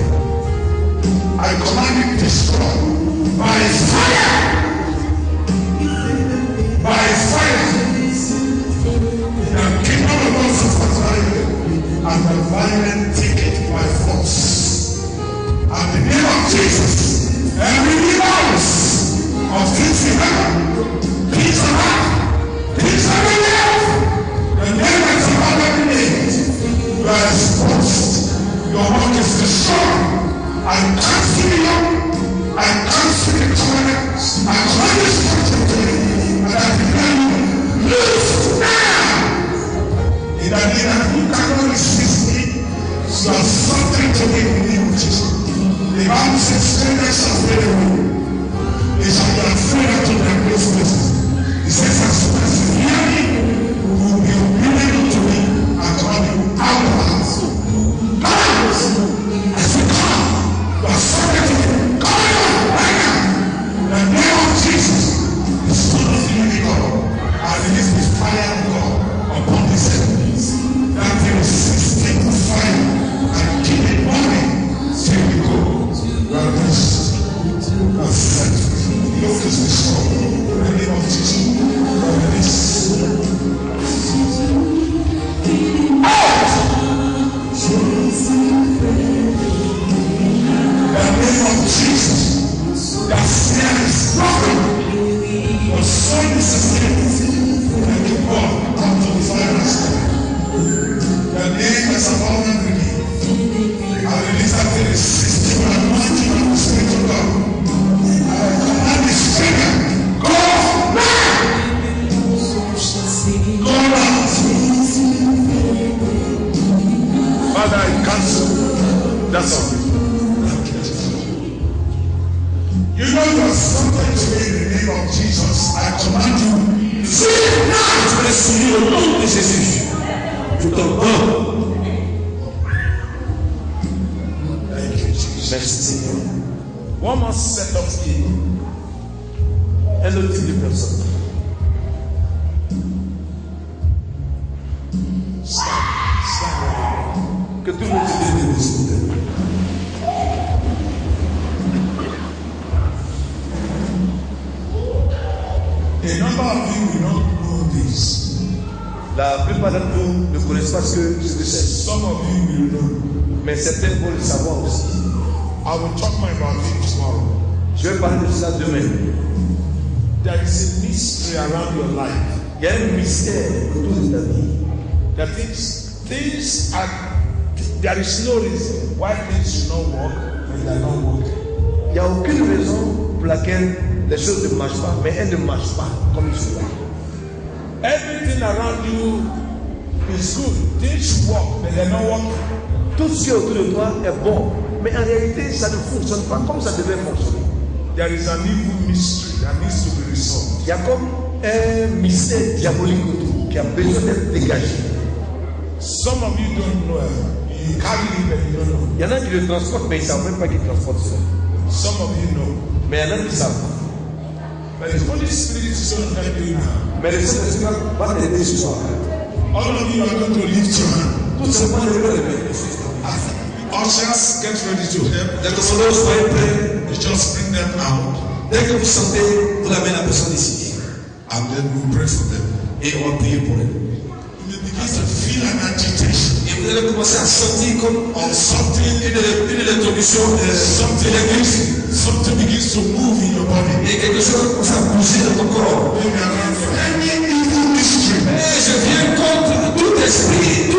S3: I command it destroyed. By fire. By fire, the kingdom of God suffers violence, and the violent take it by force. And the name of Jesus, every device of things in heaven, peace on earth, peace on the earth, the name that's above every name, you are exposed. Your work is destroyed. I cancel you. I cancel the covenant. I command this country to you. And I declare you loose now. In the name that you cannot resist me, you are something to me in the name of Jesus. The Bible says, strangers shall fade away. They shall be afraid unto their great places. It says, as soon as you hear me, you will be obedient to me and call you out of the house. Come out! I say, come! You are subject to me. Come out right now. In the name of Jesus. The Son of the living God, I release the fire of God upon these enemies. That they will sustain the fire and keep it burning till we go. You are blessed. You are set. The yoke is destroyed. In the name of Jesus, you are released. Out! In the name of Jesus, the snare is broken. Your son is sustained. Thank you, God. Come to the fire stand. The name is above every name. I release that there is system and anointing of the Spirit of God. I command the Spirit. Go now. Go now. Father, I cancel. That's all. You know you are something to me in the name of Jesus. I command you. See now. Je vais souiller au nom de Jésus. Je t'en donne. Thank you, Jesus. Merci Seigneur. One more set of skill. Un autre type de personne. Stand. Que tout le monde se dédie, s'il vous plaît. A number of you will not know this. La plupart d'entre vous ne connaissent pas ce que c'est. Some of you will know. Mais certains vont le savoir aussi. I will talk more about it tomorrow. Je vais parler de cela demain. There is a mystery around your life. Il y a un mystère autour de ta vie. That things are. There is no reason why things should not work when they are not working. Il n'y a aucune raison pour laquelle les choses ne marchent pas, mais elles ne marchent pas comme il se doit. Everything around you is good. Things work, but they're not working. Tout ce qui est autour de toi est bon, mais en réalité, ça ne fonctionne pas comme ça devait fonctionner. There is an evil mystery that needs to be resolved. Il y a comme un mystère diabolique autour qui a besoin d'être dégagé. Some of you don't know. You carry it, but you don't know. Il y en a qui le transportent, mais ils ne savent même pas qu'ils transportent ça. Some of you know. Mais il y en a qui savent. But the Holy Spirit is going to help you now.
S2: Mais le Saint-Esprit va t'aider ce soir.
S3: All of you are going to lift your hand.
S2: Tout simplement lever les mains.
S3: Ushers, get ready to help.
S2: Dès que mon nom soit prêt,
S3: You just bring them out,
S2: dès que vous sentez, vous amenez la personne ici.
S3: and then we pray for them.
S2: Et on va prier pour elle.
S3: You may begin to feel an agitation.
S2: Et vous allez commencer à sentir comme
S3: Something
S2: électrocution,
S3: something begins to move in your body.
S2: et quelque chose commence à bouger dans ton corps.
S3: Maybe around any evil mystery
S2: Et je viens contre tout esprit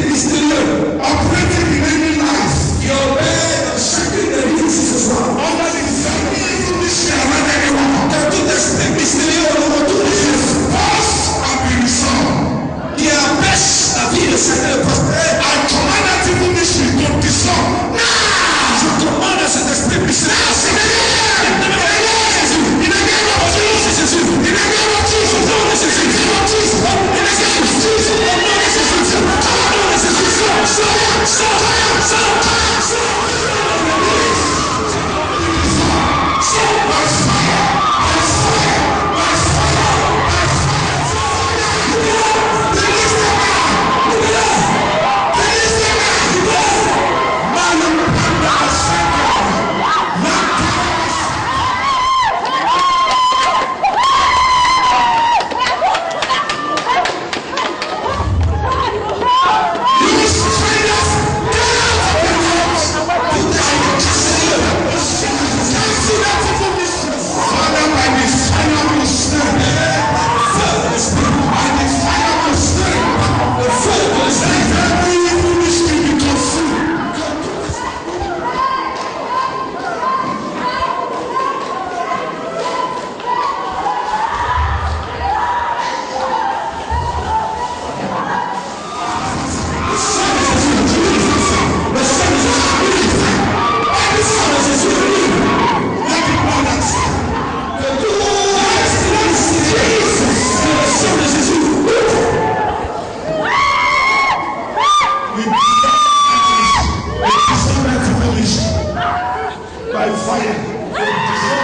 S2: mystérieux
S3: operating in any life.
S2: qui opère dans chacune des vies ici ce soir.
S3: Under the family evil mystery around anyone.
S2: Que tout esprit mystérieux autour de Jésus
S3: Past and be resolved.
S2: qui empêche la vie de chacun de prospérer.
S3: I command that evil mystery to dissolve.
S2: Je commande à cet esprit mystérieux.
S3: By fire.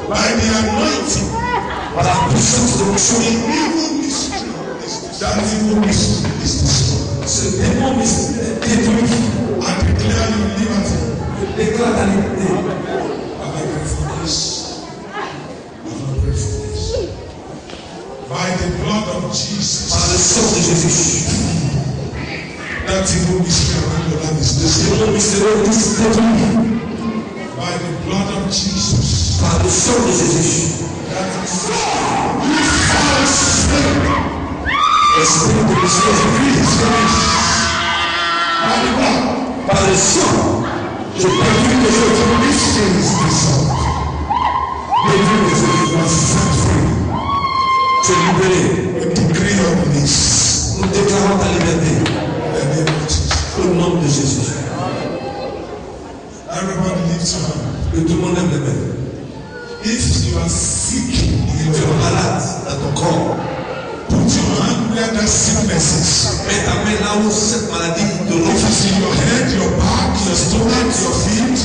S3: By the anointing.
S2: Par la puissance de l'onction,
S3: Evil mystery. That evil mystery is destroyed.
S2: ce démon mystérieux est détruit.
S3: I declare you liberty.
S2: Je déclare ta liberté.
S3: I pray for this. I pray for this. By the blood of
S2: Par
S3: Jesus.
S2: le sang de Jésus.
S3: That evil mystery around your life is
S2: Ce
S3: destroyed.
S2: démon mystérieux est détruit.
S3: By the blood of Jesus.
S2: Par le sang de Jésus.
S3: That evil mystery.
S2: Esprit de mystère.
S3: By the blood.
S2: Par le sang. Je détruis les autres
S3: Mysteries dissolved.
S2: détruis les autres.
S3: You are set free.
S2: Tu es libéré.
S3: We decree your release.
S2: Nous déclarons ta liberté.
S3: In the name of Jesus.
S2: Au nom de Jésus.
S3: Everybody lift your hand.
S2: Que tout le monde lève les mains.
S3: If you are sick in
S2: Tu
S3: your
S2: es malade dans ton corps.
S3: put your hand where that sickness is.
S2: Mets ta main là où cette maladie de
S3: If
S2: l'autre.
S3: it's in your head, your back, your stomach, your feet,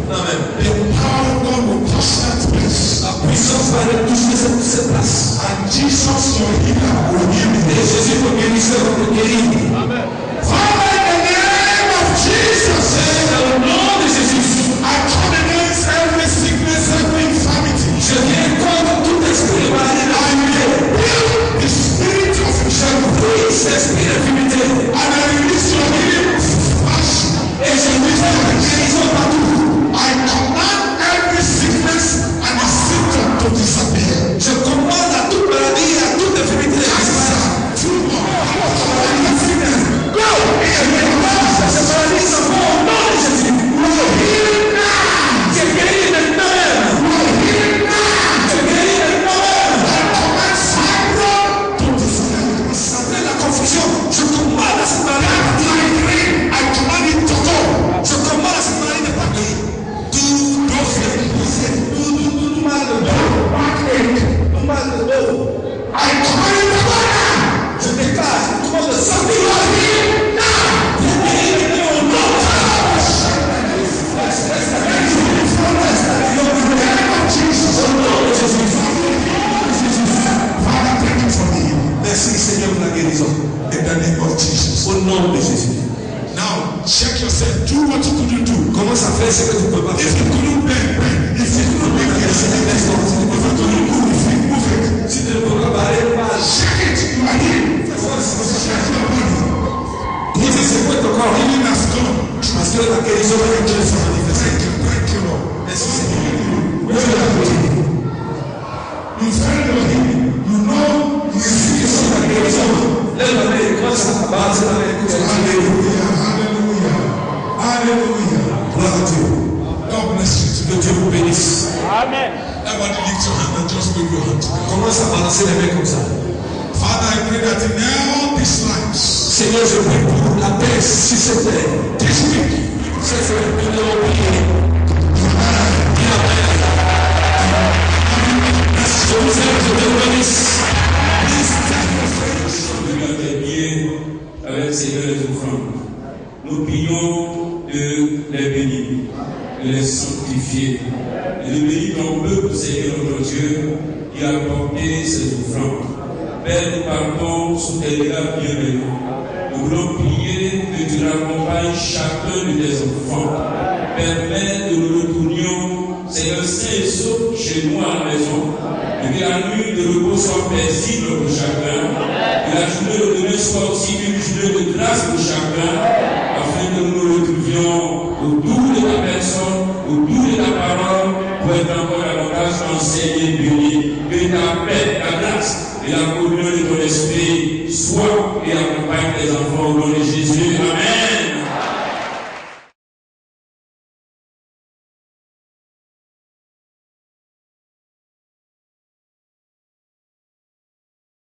S2: Amen.
S3: the power of God will touch that place.
S2: La puissance va aller toucher cette place.
S3: And Jesus, your healer, will heal
S2: Et
S3: you.
S2: Jésus, ton guérisseur, va te guérir.
S3: Father, in the name of Jesus,
S2: Dans le nom de Jésus,
S3: I come against every sickness, every infirmity.
S2: je viens contre tout esprit de maladie.
S3: I rebuke the spirit of infirmity.
S2: Prie cet esprit d'infirmité.
S3: And I release
S2: nom de Jésus.
S3: Now, check yourself. Do what you couldn't do.
S2: Commence à faire ce que tu ne peux pas
S3: If
S2: faire.
S3: you couldn't bend, bend. If you couldn't make it, if you couldn't move it.
S2: Si tu ne peux pas parler, parle.
S3: Shake it. You are healed. Shake your body.
S2: Dis que c'est quoi ton corps?
S3: Healing has come.
S2: Parce que la guérison va être se manifester.
S3: Thank you, Lord.
S2: Merci Seigneur.
S3: Where you are going? You find your healing. You know you see
S2: La
S3: something.
S2: guérison. Lève la main et commence à base la main.
S3: Hallelujah. Hallelujah. Hallelujah.
S2: Gloire à Dieu.
S3: God bless you.
S2: Que Dieu vous bénisse.
S3: Everybody lift your hand and just wave your hand.
S2: Commence à balancer les mains comme ça.
S3: Father, I pray that in all these lives,
S2: Seigneur, je prie pour la paix sur cette terre.
S3: this week,
S2: C'est ce que nous allons prier. Je vous aime, je vous bénisse.
S4: Regardez bien avec Seigneur les offrandes. Nous prions de les bénir, de les sanctifier, et de bénir ton peuple, Seigneur notre Dieu, qui a apporté ces offrandes. Père, nous partons sous tes regards bienveillants. Nous voulons prier que tu raccompagnes chacun de tes enfants. Permets que nous retournions, Seigneur saint et sauf, chez nous à la maison. Et que la nuit de repos soit paisible pour chacun. Que la journée de demain soit aussi une journée de grâce pour chacun.